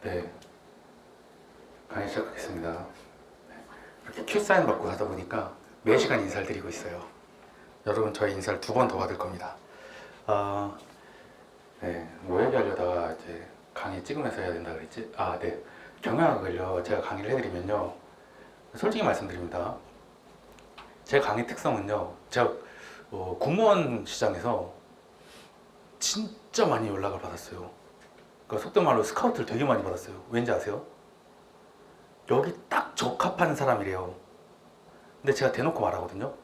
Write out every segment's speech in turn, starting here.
네, 강의 시작하겠습니다. 이렇게 큐 사인 받고 하다 보니까 매시간 인사를 드리고 있어요. 여러분, 저희 인사를 2번 더 받을 겁니다. 네, 뭐 얘기하려다가 이제 강의 찍으면서 해야 된다 그랬지? 네. 경영학을요, 제가 강의를 해드리면요, 솔직히 말씀드립니다. 제 강의 특성은요, 제가 공무원 시장에서 진짜 많이 연락을 받았어요. 그러니까 속된 말로 스카우트를 되게 많이 받았어요. 왠지 아세요? 여기 딱 적합한 사람이래요. 근데 제가 대놓고 말하거든요.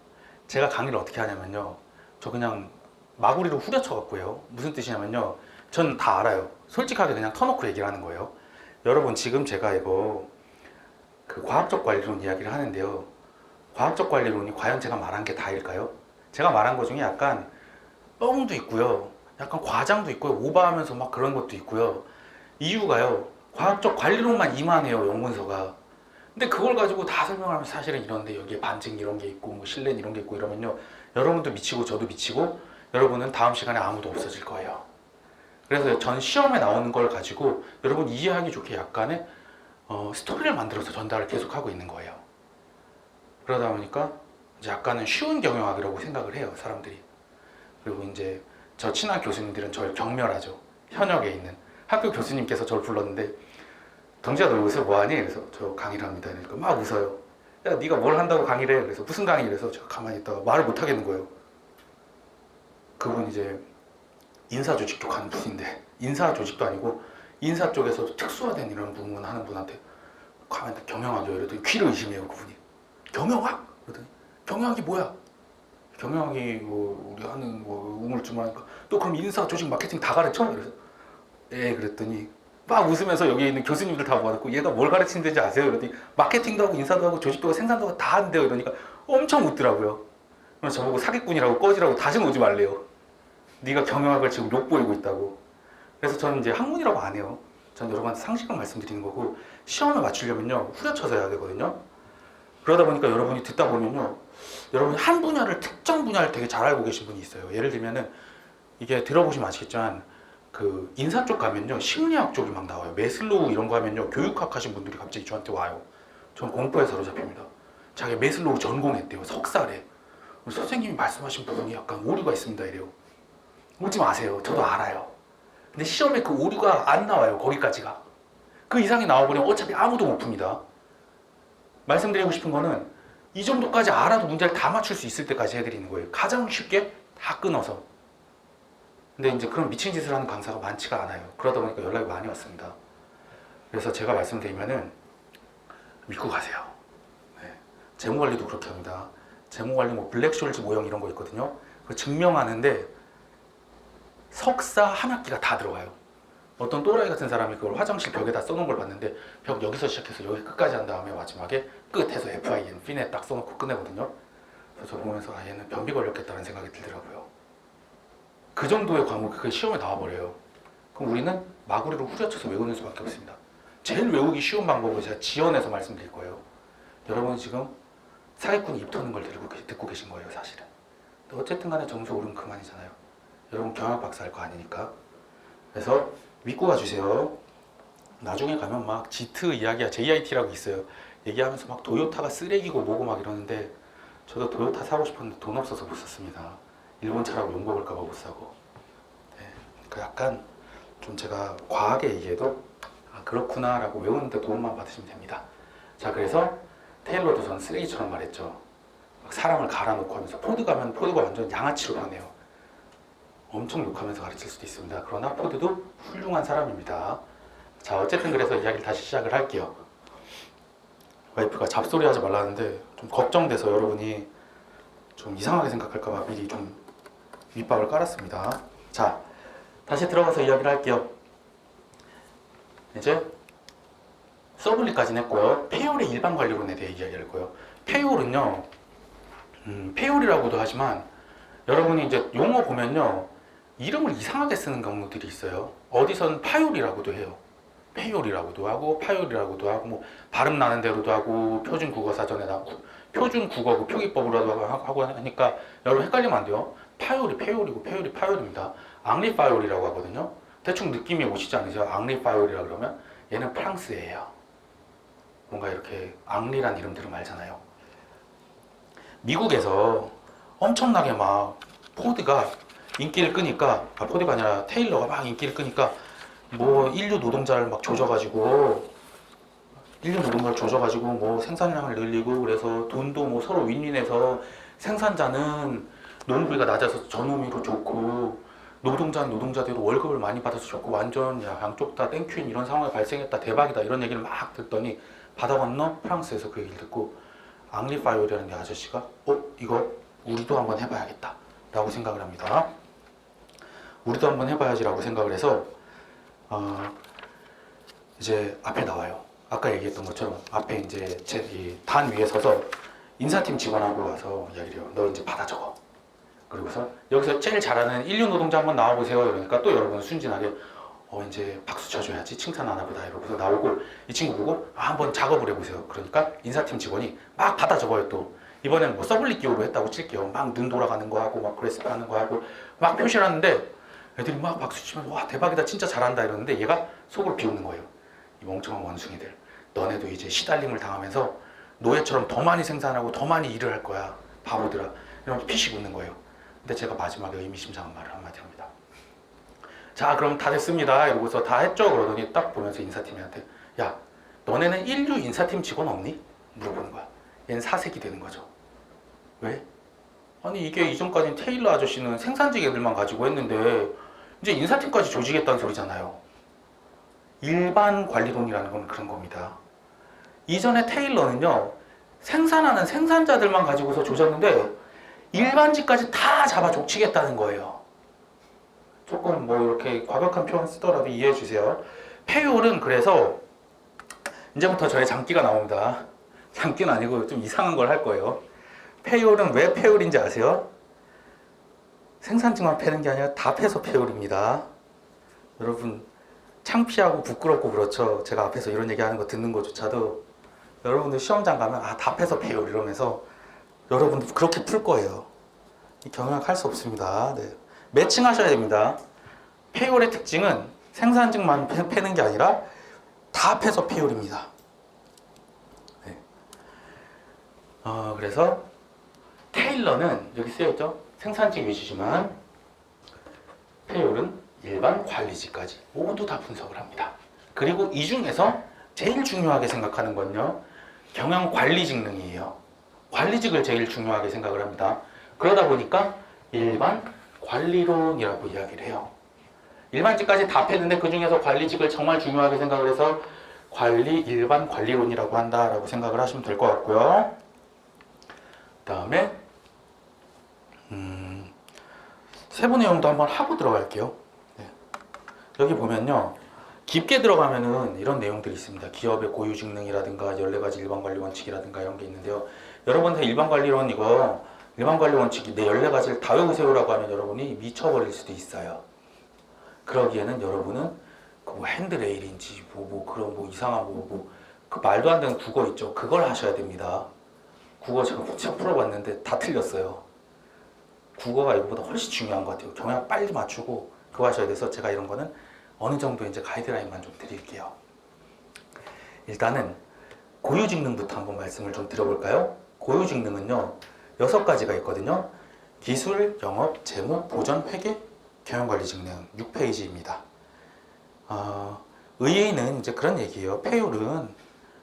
제가 강의를 어떻게 하냐면요, 저 그냥 마구리로 후려쳐갖고 해요. 무슨 뜻이냐면요, 전 다 알아요. 솔직하게 그냥 터놓고 얘기를 하는 거예요. 여러분, 지금 제가 이거 그 과학적 관리론 이야기를 하는데요, 과학적 관리론이 과연 제가 말한 게 다일까요? 제가 말한 것 중에 약간 뻥도 있고요, 약간 과장도 있고요, 오버하면서 막 그런 것도 있고요. 이유가요, 과학적 관리론만 이만해요, 연구원서가. 근데 그걸 가지고 다 설명하면 사실은 이런데 여기에 반증 이런 게 있고 뭐 실내 이런 게 있고 이러면요, 여러분도 미치고 저도 미치고 여러분은 다음 시간에 아무도 없어질 거예요. 그래서 전 시험에 나오는 걸 가지고 여러분 이해하기 좋게 약간의 스토리를 만들어서 전달을 계속하고 있는 거예요. 그러다 보니까 이제 약간은 쉬운 경영학이라고 생각을 해요, 사람들이. 그리고 이제 저 친한 교수님들은 저를 경멸하죠. 현역에 있는 학교 교수님께서 저를 불렀는데, 동지야 너 여기서 뭐하니? 그래서 저 강의를 합니다. 그러니까 막 웃어요. 야 네가 뭘 한다고 강의를 해? 그래서 무슨 강의? 그래서 제가 가만히 있다가 말을 못 하겠는 거예요. 그분 이제 인사조직 쪽 하는 분인데, 인사조직도 아니고 인사 쪽에서도 특수화된 이런 부분 하는 분한테 가만히 경영학이요 이랬더니 귀를 의심해요, 그분이. 경영학? 그랬더니 경영학이 뭐야? 경영학이 뭐 우리 하는 뭐 우물쭈물 하니까 또 그럼 인사, 조직, 마케팅 다 가르쳐? 그래서 그랬더니 막 웃으면서 여기 있는 교수님들 다 모아놓고 얘가 뭘 가르치는지 아세요? 그랬더니 마케팅도 하고 인사도 하고 조직도 하고 생산도 하고 다 한대요. 이러니까 엄청 웃더라고요. 그래서 저보고 사기꾼이라고 꺼지라고 다시는 오지 말래요. 네가 경영학을 지금 욕보이고 있다고. 그래서 저는 이제 학문이라고 안 해요. 전 여러분한테 상식만 말씀드리는 거고, 시험을 맞추려면요 후려쳐서 해야 되거든요. 그러다 보니까 여러분이 듣다 보면요, 여러분이 한 분야를, 특정 분야를 되게 잘 알고 계신 분이 있어요. 예를 들면은 이게 들어보시면 아시겠지만 그 인사 쪽 가면요 심리학 쪽이 막 나와요. 메슬로우 이런 거 하면요 교육학 하신 분들이 갑자기 저한테 와요. 전 공포에 사로잡힙니다. 자기 메슬로우 전공했대요. 석사래. 선생님이 말씀하신 부분이 약간 오류가 있습니다 이래요. 오지 마세요. 저도 알아요. 근데 시험에 그 오류가 안 나와요. 거기까지가. 그 이상이 나와버리면 어차피 아무도 못 풉니다. 말씀드리고 싶은 거는 이 정도까지 알아도 문제를 다 맞출 수 있을 때까지 해드리는 거예요. 가장 쉽게 다 끊어서. 근데 이제 그런 미친 짓을 하는 강사가 많지가 않아요. 그러다 보니까 연락이 많이 왔습니다. 그래서 제가 말씀드리면은 믿고 가세요. 네. 재무관리도 그렇게 합니다. 재무관리 뭐 블랙숄즈 모형 이런 거 있거든요. 그거 증명하는데 석사 한 학기가 다 들어가요. 어떤 또라이 같은 사람이 그걸 화장실 벽에다 써놓은 걸 봤는데, 벽 여기서 시작해서 여기 끝까지 한 다음에 마지막에 끝에서 FIN, 핀에 딱 써놓고 끝내거든요. 그래서 저 보면서 얘는 변비 걸렸겠다는 생각이 들더라고요. 그 정도의 과목이 그 시험에 나와버려요. 그럼 우리는 마구리로 후려쳐서 외우는 수밖에 없습니다. 제일 외우기 쉬운 방법을 제가 지연해서 말씀드릴 거예요. 여러분 지금 사기꾼이 입 터는 걸 듣고 계신 거예요, 사실은. 근데 어쨌든 간에 점수 오르면 그만이잖아요. 여러분 경영 박사 할 거 아니니까. 그래서 믿고 가주세요. 나중에 가면 막 지트 이야기야, JIT라고 있어요. 얘기하면서 막 도요타가 쓰레기고 뭐고 막 이러는데, 저도 도요타 사고 싶었는데 돈 없어서 못 샀습니다. 일본 차라고 욕먹을까봐 못 사고. 네, 그 약간 좀 제가 과하게 얘기해도 그렇구나 라고 외우는데 도움만 받으시면 됩니다. 자, 그래서 테일러도 전 쓰레기처럼 말했죠. 막 사람을 갈아놓고 하면서 포드 가면 포드가 완전 양아치로 변해요. 엄청 욕하면서 가르칠 수도 있습니다. 그러나 포드도 훌륭한 사람입니다. 자, 어쨌든 그래서 이야기를 다시 시작을 할게요. 와이프가 잡소리 하지 말라는데 좀 걱정돼서 여러분이 좀 이상하게 생각할까봐 미리 좀 밑밥을 깔았습니다. 자, 다시 들어가서 이야기를 할게요. 이제 서블리까지는 했고요. 페이올의 일반 관리론에 대해 이야기할 거예요. 페이올은요, 페이올이라고도 하지만 여러분이 이제 용어 보면요 이름을 이상하게 쓰는 경우들이 있어요. 어디선 파요리라고도 해요. 페이올이라고도 하고 파요리라고도 하고 뭐 발음 나는 대로도 하고 표준 국어 사전에 나오고 표준 국어 그 표기법으로 하고 하니까 여러분 헷갈리면 안 돼요. 파요리 페요리고 페요리 파요리입니다. 앙리 파요리라고 하거든요. 대충 느낌이 오시지 않으세요? 앙리 파요리라 그러면 얘는 프랑스예요. 뭔가 이렇게 앙리란 이름 들으면 알잖아요. 미국에서 엄청나게 막 포드가 인기를 끄니까, 포드가 아니라 테일러가 막 인기를 끄니까 뭐 인류 노동자를 막 조져가지고 뭐 생산량을 늘리고, 그래서 돈도 뭐 서로 윈윈해서 생산자는 노무비가 낮아서 저노미로 좋고, 노동자는 노동자대로 월급을 많이 받아서 좋고, 완전 야 양쪽 다 땡큐인 이런 상황이 발생했다, 대박이다 이런 얘기를 막 듣더니 바다 건너 프랑스에서 그 얘기를 듣고 앙리 파요리라는 게 아저씨가 이거 우리도 한번 해봐야겠다 라고 생각을 합니다. 우리도 한번 해봐야지 라고 생각을 해서 이제 앞에 나와요. 아까 얘기했던 것처럼 앞에 이제 제 단 위에 서서 인사팀 직원하고 와서 이야기를 해요. 너 이제 받아 적어. 그리고서 여기서 제일 잘하는 인류 노동자 한번 나와보세요. 이러니까 또 여러분 순진하게 이제 박수 쳐줘야지, 칭찬 하나 보다 이러고서 나오고, 이 친구 보고 한번 작업을 해보세요. 그러니까 인사팀 직원이 막 받아 적어요. 또 이번에는 뭐 서블리 기호로 했다고 칠게요. 막 눈 돌아가는 거 하고 막 그래스 하는 거 하고 막 표시를 하는데 애들이 막 박수 치면 와 대박이다 진짜 잘한다 이러는데 얘가 속으로 비웃는 거예요. 이 멍청한 원숭이들, 너네도 이제 시달림을 당하면서 노예처럼 더 많이 생산하고 더 많이 일을 할 거야 바보들아 이러면서 피식 웃는 거예요. 근데 제가 마지막에 의미심장한 말을 한마디 합니다. 자 그럼 다 됐습니다 이러고서 다 했죠 그러더니 딱 보면서 인사팀한테 야 너네는 인류 인사팀 직원 없니? 물어보는 거야. 얘는 사색이 되는 거죠. 왜? 아니 이게 이전까지는 테일러 아저씨는 생산직 애들만 가지고 했는데 이제 인사팀까지 조직했다는 소리잖아요. 일반 관리론이라는 건 그런 겁니다. 이전에 테일러는요 생산하는 생산자들만 가지고서 조졌는데 일반직까지 다 잡아 족치겠다는 거예요. 조금 뭐 이렇게 과격한 표현 쓰더라도 이해해 주세요. 페이올은 그래서 이제부터 저의 장기가 나옵니다. 장기는 아니고 좀 이상한 걸 할 거예요. 페이올은 왜 페이올인지 아세요? 생산직만 패는 게 아니라 다 패서 페이올입니다. 여러분 창피하고 부끄럽고 그렇죠. 제가 앞에서 이런 얘기하는 거 듣는 것조차도 여러분들 시험장 가면 다 패서 페이올 이러면서 여러분들 그렇게 풀 거예요. 경영학 수 없습니다. 네. 매칭하셔야 됩니다. 페이올의 특징은 생산직만 패는 게 아니라 다 패서 페이올입니다. 네. 그래서 테일러는 여기 쓰여있죠. 생산직 위주지만 페이올은 일반 관리직까지 모두 다 분석을 합니다. 그리고 이 중에서 제일 중요하게 생각하는 건요 경영 관리 직능이에요. 관리직을 제일 중요하게 생각을 합니다. 그러다 보니까 일반 관리론이라고 이야기를 해요. 일반직까지 다 패는데 그 중에서 관리직을 정말 중요하게 생각을 해서 일반 관리론이라고 한다라고 생각을 하시면 될 것 같고요. 그 다음에 세부 내용도 한번 하고 들어갈게요. 네. 여기 보면요 깊게 들어가면은 이런 내용들이 있습니다. 기업의 고유 직능이라든가 14가지 일반 관리 원칙이라든가 이런 게 있는데요. 여러분들 일반 관리론 일반 관리 원칙이 내 14가지를 다 외우세요라고 하면 여러분이 미쳐버릴 수도 있어요. 그러기에는 여러분은 뭐 핸드레일인지 그런 이상한 그 말도 안 되는 국어 있죠. 그걸 하셔야 됩니다. 국어 제가 문제 풀어봤는데 다 틀렸어요. 국어가 이거보다 훨씬 중요한 것 같아요. 경향 빨리 맞추고 그거 하셔야 돼서 제가 이런 거는 어느 정도 이제 가이드라인만 좀 드릴게요. 일단은 고유직능부터 한번 말씀을 좀 드려볼까요? 고유직능은요 6가지가 있거든요. 기술, 영업, 재무, 보전, 회계, 경영관리 직능 6페이지입니다. 의의는 이제 그런 얘기예요. 페이올은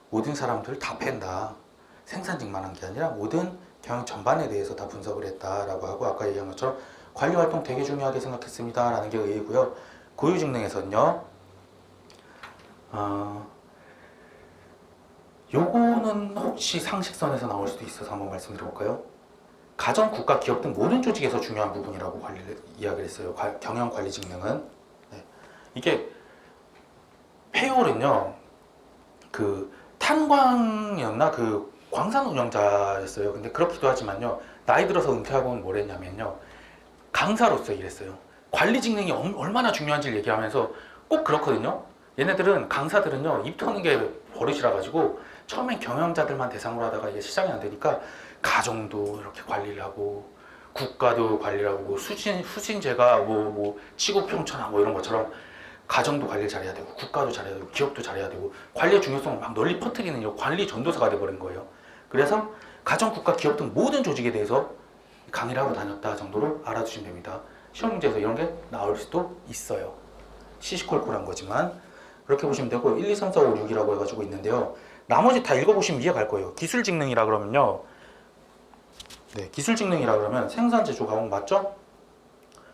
모든 사람들 다 팬다. 생산직만 한 게 아니라 모든 경영 전반에 대해서 다 분석을 했다라고 하고, 아까 얘기한 것처럼 관리활동 되게 중요하게 생각했습니다 라는 게 의의고요. 고유직능에서는요 요거는 혹시 상식선에서 나올 수도 있어서 한번 말씀드려볼까요? 가정, 국가, 기업 등 모든 조직에서 중요한 부분이라고 이야기를 했어요. 경영관리 직능은. 네. 이게 페이올은요 그 탄광이었나 그 광산 운영자였어요. 근데 그렇기도 하지만요 나이 들어서 은퇴하고는 뭘 했냐면요 강사로서 일했어요. 관리 직능이 얼마나 중요한지를 얘기하면서 꼭 그렇거든요. 얘네들은 강사들은요 입 터는 게 버릇이라 가지고 처음엔 경영자들만 대상으로 하다가 이게 시장이 안 되니까 가정도 이렇게 관리를 하고 국가도 관리를 하고 수신제가 뭐 치고평천하고 이런 것처럼 가정도 관리를 잘해야 되고 국가도 잘해야 되고 기업도 잘해야 되고 관리의 중요성을 막 널리 퍼뜨리는 이런 관리 전도사가 돼버린 거예요. 그래서 가정, 국가, 기업 등 모든 조직에 대해서 강의를 하고 다녔다 정도로 알아두시면 됩니다. 시험 문제에서 이런 게 나올 수도 있어요. 시시콜콜한 거지만 그렇게 보시면 되고 1, 2, 3, 4, 5, 6이라고 해가지고 있는데요. 나머지 다 읽어보시면 이해 갈 거예요. 기술직능이라 그러면요. 네, 기술직능이라 그러면 생산, 제조, 가공 맞죠?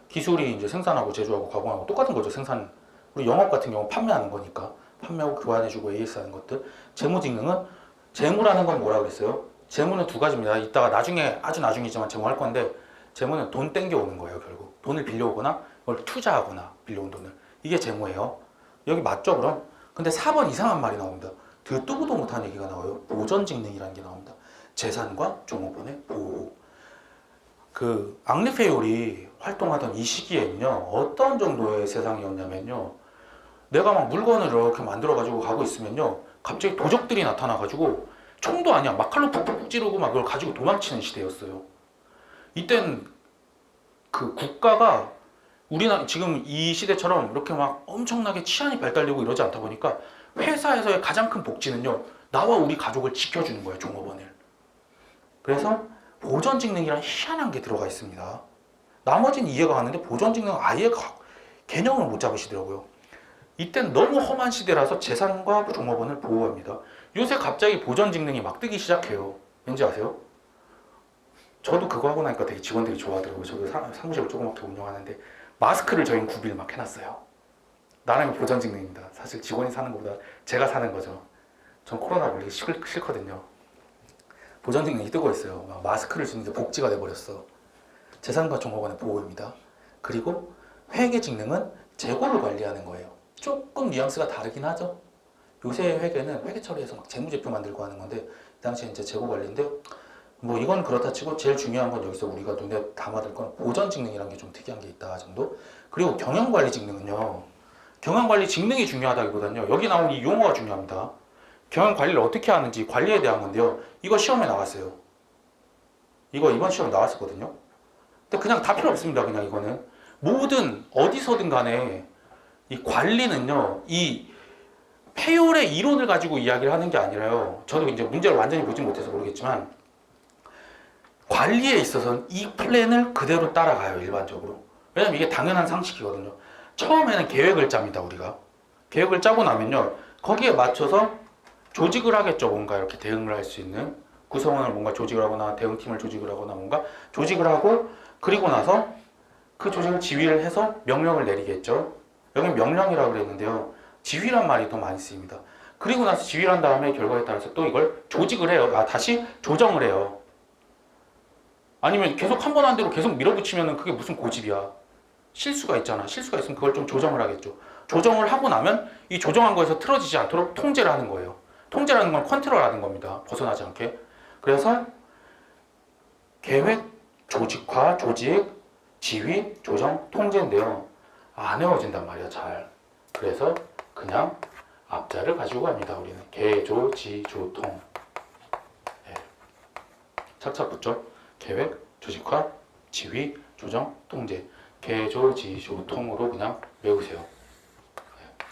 기술이 이제 생산하고 제조하고 가공하고 똑같은 거죠. 생산. 우리 영업 같은 경우 판매하는 거니까 판매하고 교환해주고 AS 하는 것들. 재무직능은 재무라는 건 뭐라 그랬어요? 재무는 두 가지입니다. 이따가 나중에 아주 나중이지만 재무할 건데 재무는 돈 땡겨오는 거예요. 결국 돈을 빌려오거나 그걸 투자하거나 빌려온 돈을 이게 재무예요. 여기 맞죠 그럼? 근데 4번 이상한 말이 나옵니다. 듣도 보도 못한 얘기가 나와요. 보전직능이라는 게 나옵니다. 재산과 종업원의 보호. 그 앙리페올이 활동하던 이 시기에는요 어떤 정도의 세상이었냐면요 내가 막 물건을 이렇게 만들어 가지고 가고 있으면요 갑자기 도적들이 나타나 가지고 총도 아니야 막 칼로 푹푹 찌르고 막 그걸 가지고 도망치는 시대였어요. 이땐 그 국가가 우리나라 지금 이 시대처럼 이렇게 막 엄청나게 치안이 발달되고 이러지 않다 보니까 회사에서의 가장 큰 복지는요 나와 우리 가족을 지켜주는 거예요. 종업원을. 그래서 보전직능이란 희한한 게 들어가 있습니다. 나머지는 이해가 가는데 보전직능은 아예 개념을 못 잡으시더라고요. 이땐 너무 험한 시대라서 재산과 종업원을 보호합니다. 요새 갑자기 보전직능이 막 뜨기 시작해요. 왠지 아세요? 저도 그거 하고 나니까 되게 직원들이 좋아하더라고요. 저도 사무실을 조그맣게 운영하는데 마스크를 저희는 구비를 막 해놨어요. 나는 보전직능입니다. 사실 직원이 사는 것보다 제가 사는 거죠. 전 코로나 걸리기 싫거든요. 보전직능이 뜨고 있어요. 막 마스크를 쓰는데 복지가 돼버렸어. 재산과 종업원의 보호입니다. 그리고 회계직능은 재고를 관리하는 거예요. 조금 뉘앙스가 다르긴 하죠. 요새 회계는 회계 처리해서 막 재무제표 만들고 하는 건데 이 당시에 이제 재고 관리인데 뭐 이건 그렇다 치고 제일 중요한 건 여기서 우리가 눈에 담아둘 건 보전직능이라는 게 좀 특이한 게 있다 정도. 그리고 경영관리직능은요. 경영관리 직능이 중요하다기보다는요. 여기 나온 이 용어가 중요합니다. 경영관리를 어떻게 하는지 관리에 대한 건데요. 이거 시험에 나왔어요. 이거 이번 시험에 나왔었거든요. 근데 그냥 다 필요 없습니다. 그냥 이거는 모든 어디서든 간에 이 관리는요. 이 페율의 이론을 가지고 이야기를 하는 게 아니라요. 저도 이제 문제를 완전히 보지 못해서 모르겠지만 관리에 있어서는 이 플랜을 그대로 따라가요. 일반적으로. 왜냐면 이게 당연한 상식이거든요. 처음에는 계획을 짭니다. 우리가. 계획을 짜고 나면요. 거기에 맞춰서 조직을 하겠죠. 뭔가 이렇게 대응을 할 수 있는 구성원을 뭔가 조직을 하거나 대응팀을 조직을 하거나 뭔가 조직을 하고 그리고 나서 그 조직을 지휘를 해서 명령을 내리겠죠. 여기 명령이라고 그랬는데요. 지휘란 말이 더 많이 쓰입니다. 그리고 나서 지휘를 한 다음에 결과에 따라서 또 이걸 조직을 해요. 다시 조정을 해요. 아니면 계속 한 번 한 대로 계속 밀어붙이면 그게 무슨 고집이야. 실수가 있잖아. 실수가 있으면 그걸 좀 조정을 하겠죠. 조정을 하고 나면 이 조정한 거에서 틀어지지 않도록 통제를 하는 거예요. 통제라는 건 컨트롤하는 겁니다. 벗어나지 않게. 그래서 계획, 조직화, 조직, 지휘, 조정, 통제인데요. 안 외워진단 말이야, 잘. 그래서 그냥 앞자를 가지고 갑니다. 우리는 계조, 지, 조, 통. 네. 착착 붙죠? 계획, 조직화, 지휘, 조정, 통제. 계조, 지, 조, 통으로 그냥 외우세요. 네.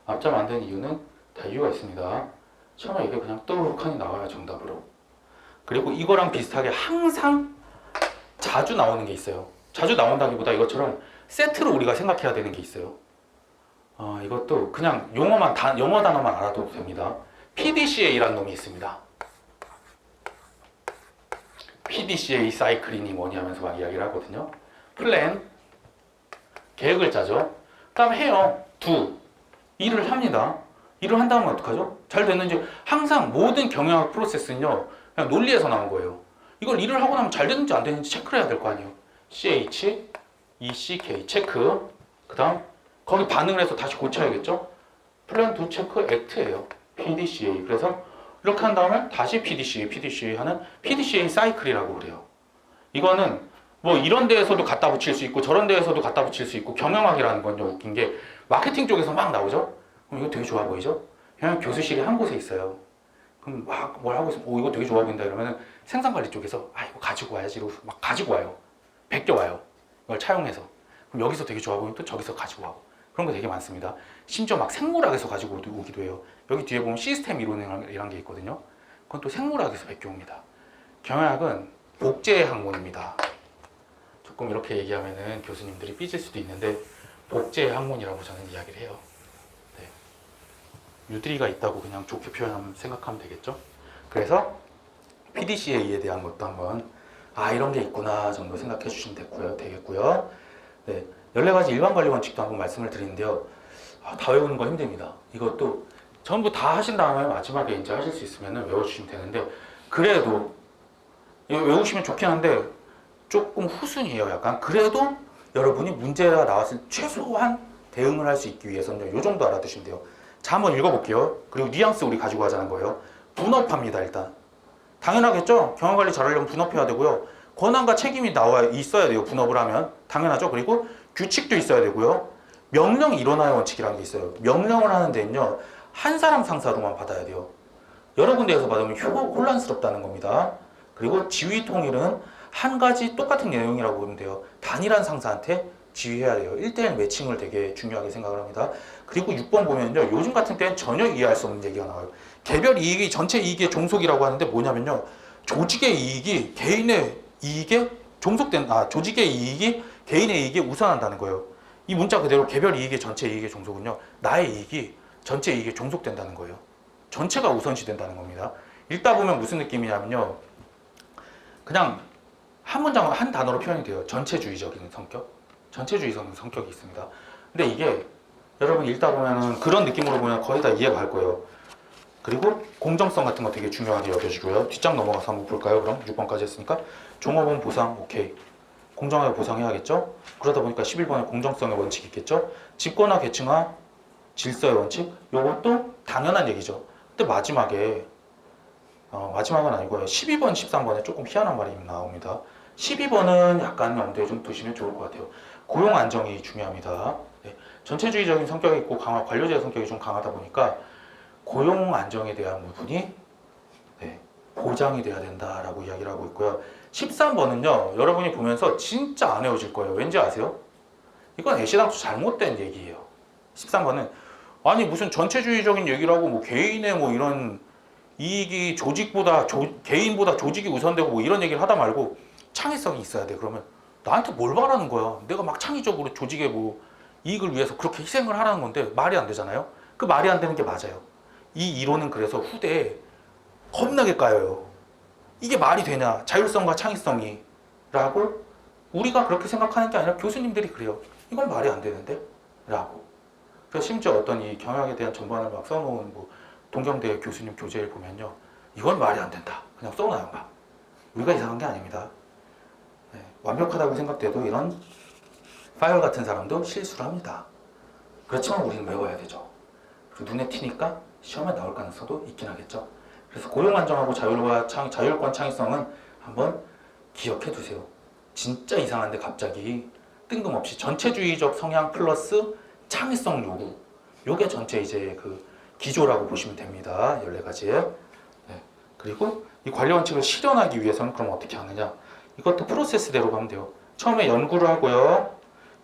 앞자 만든 이유는 다 이유가 있습니다. 시험에 이게 그냥 떡하니 나와요, 정답으로. 그리고 이거랑 비슷하게 항상 자주 나오는 게 있어요. 자주 나온다기보다 이것처럼 세트로 우리가 생각해야 되는 게 있어요. 이것도 그냥 영어 단어만 알아도 됩니다. PDCA라는 놈이 있습니다. PDCA 사이클이니 뭐니 하면서 막 이야기를 하거든요. 플랜, 계획을 짜죠. 그 다음에 해요. 일을 합니다. 일을 한 다음에 어떡하죠? 잘 됐는지 항상 모든 경영학 프로세스는요. 그냥 논리에서 나온 거예요. 이걸 일을 하고 나면 잘 됐는지 안 됐는지 체크를 해야 될 거 아니에요. CH, ECK 체크. 그 다음 거기 반응을 해서 다시 고쳐야겠죠? 플랜 투 체크 액트예요. PDCA. 그래서 이렇게 한 다음에 다시 PDCA 하는 PDCA 사이클이라고 그래요. 이거는 뭐 이런 데에서도 갖다 붙일 수 있고 저런 데에서도 갖다 붙일 수 있고 경영학이라는 건요 웃긴 게 마케팅 쪽에서 막 나오죠? 그럼 이거 되게 좋아 보이죠? 그냥 교수실이 한 곳에 있어요. 그럼 막 뭘 하고 있으면 이거 되게 좋아 보인다 이러면은 생산관리 쪽에서 이거 가지고 와야지 이러고 막 가지고 와요. 베껴 와요. 이걸 차용해서. 그럼 여기서 되게 좋아 보이면 또 저기서 가지고 와고. 그런 거 되게 많습니다. 심지어 막 생물학에서 가지고 오기도 해요. 여기 뒤에 보면 시스템 이론이라는 게 있거든요. 그건 또 생물학에서 베껴옵니다. 경영학은 복제의 학문입니다. 조금 이렇게 얘기하면은 교수님들이 삐질 수도 있는데 복제의 학문이라고 저는 이야기를 해요. 네. 유드리가 있다고 그냥 좋게 표현하면 생각하면 되겠죠. 그래서 PDCA에 대한 것도 한번 이런 게 있구나 정도 생각해 주시면 되겠고요. 네. 14가지 일반 관리 원칙도 한번 말씀을 드리는데요. 다 외우는 거 힘듭니다. 이것도 전부 다 하신 다음에 마지막에 이제 하실 수 있으면 외워주시면 되는데, 그래도 이거 외우시면 좋긴 한데 조금 후순이에요. 약간. 그래도 여러분이 문제가 나왔을 때 최소한 대응을 할 수 있기 위해서는 이 정도 알아두시면 돼요. 자, 한번 읽어볼게요. 그리고 뉘앙스 우리 가지고 하자는 거예요. 분업합니다. 일단 당연하겠죠. 경영관리 잘하려면 분업해야 되고요. 권한과 책임이 있어야 돼요. 분업을 하면 당연하죠. 그리고 규칙도 있어야 되고요. 명령 일원화의 원칙이라는 게 있어요. 명령을 하는 데는요, 한 사람 상사로만 받아야 돼요. 여러 군데에서 받으면 혼란스럽다는 겁니다. 그리고 지휘 통일은 한 가지 똑같은 내용이라고 보면 돼요. 단일한 상사한테 지휘해야 돼요. 1대1 매칭을 되게 중요하게 생각을 합니다. 그리고 6번 보면요, 요즘 같은 때는 전혀 이해할 수 없는 얘기가 나와요. 개별 이익이 전체 이익의 종속이라고 하는데 뭐냐면요, 조직의 이익이 개인의 이익에 조직의 이익이 개인의 이익에 우선한다는 거예요. 이 문자 그대로 개별 이익의 전체 이익의 종속은요, 나의 이익이 전체 이익에 종속된다는 거예요. 전체가 우선시 된다는 겁니다. 읽다 보면 무슨 느낌이냐면요, 그냥 한 문장 한 단어로 표현이 돼요. 전체주의적인 성격, 전체주의적인 성격이 있습니다. 근데 이게 여러분 읽다 보면은 그런 느낌으로 보면 거의 다 이해가 갈 거예요. 그리고 공정성 같은 거 되게 중요하게 여겨지고요. 뒷장 넘어가서 한번 볼까요? 그럼 6번까지 했으니까 종업원 보상 오케이. 공정하게 보상해야겠죠? 그러다 보니까 11번에 공정성의 원칙이 있겠죠? 집권화 계층화 질서의 원칙, 요것도 당연한 얘기죠. 근데 마지막에 마지막은 아니고요. 12번, 13번에 조금 희한한 말이 나옵니다. 12번은 약간 염두에 좀 두시면 좋을 것 같아요. 고용 안정이 중요합니다. 네. 전체주의적인 성격이 있고 관료제의 성격이 좀 강하다 보니까 고용 안정에 대한 부분이 보장이 돼야 된다라고 이야기를 하고 있고요. 13번은요, 여러분이 보면서 진짜 안 외워질 거예요. 왠지 아세요? 이건 애시당초 잘못된 얘기예요. 13번은 아니 무슨 전체주의적인 얘기를 하고 뭐 개인의 뭐 이런 이익이 개인보다 조직이 우선되고 뭐 이런 얘기를 하다 말고 창의성이 있어야 돼. 그러면 나한테 뭘 바라는 거야? 내가 막 창의적으로 조직의 뭐 이익을 위해서 그렇게 희생을 하라는 건데 말이 안 되잖아요. 그 말이 안 되는 게 맞아요. 이 이론은 그래서 후대에 겁나게 까여요. 이게 말이 되냐? 자율성과 창의성이 라고 우리가 그렇게 생각하는 게 아니라 교수님들이 그래요. 이건 말이 안 되는데? 라고. 그래서 심지어 어떤 이 경영에 대한 전반을 막 써놓은 뭐 동경대 교수님 교재를 보면요, 이건 말이 안 된다. 그냥 써놔요. 막. 우리가 이상한 게 아닙니다. 네, 완벽하다고 생각돼도 이런 파이어 같은 사람도 실수를 합니다. 그렇지만 우리는 외워야 되죠. 그리고 눈에 튀니까 시험에 나올 가능성도 있긴 하겠죠. 그래서 고용 안정하고 자율권 창의성은 한번 기억해 두세요. 진짜 이상한데 갑자기 뜬금없이 전체주의적 성향 플러스 창의성 요구, 요게 전체 이제 그 기조라고 보시면 됩니다. 14가지에. 네. 그리고 이 관리 원칙을 실현하기 위해서는 그럼 어떻게 하느냐? 이것도 프로세스대로 가면 돼요. 처음에 연구를 하고요.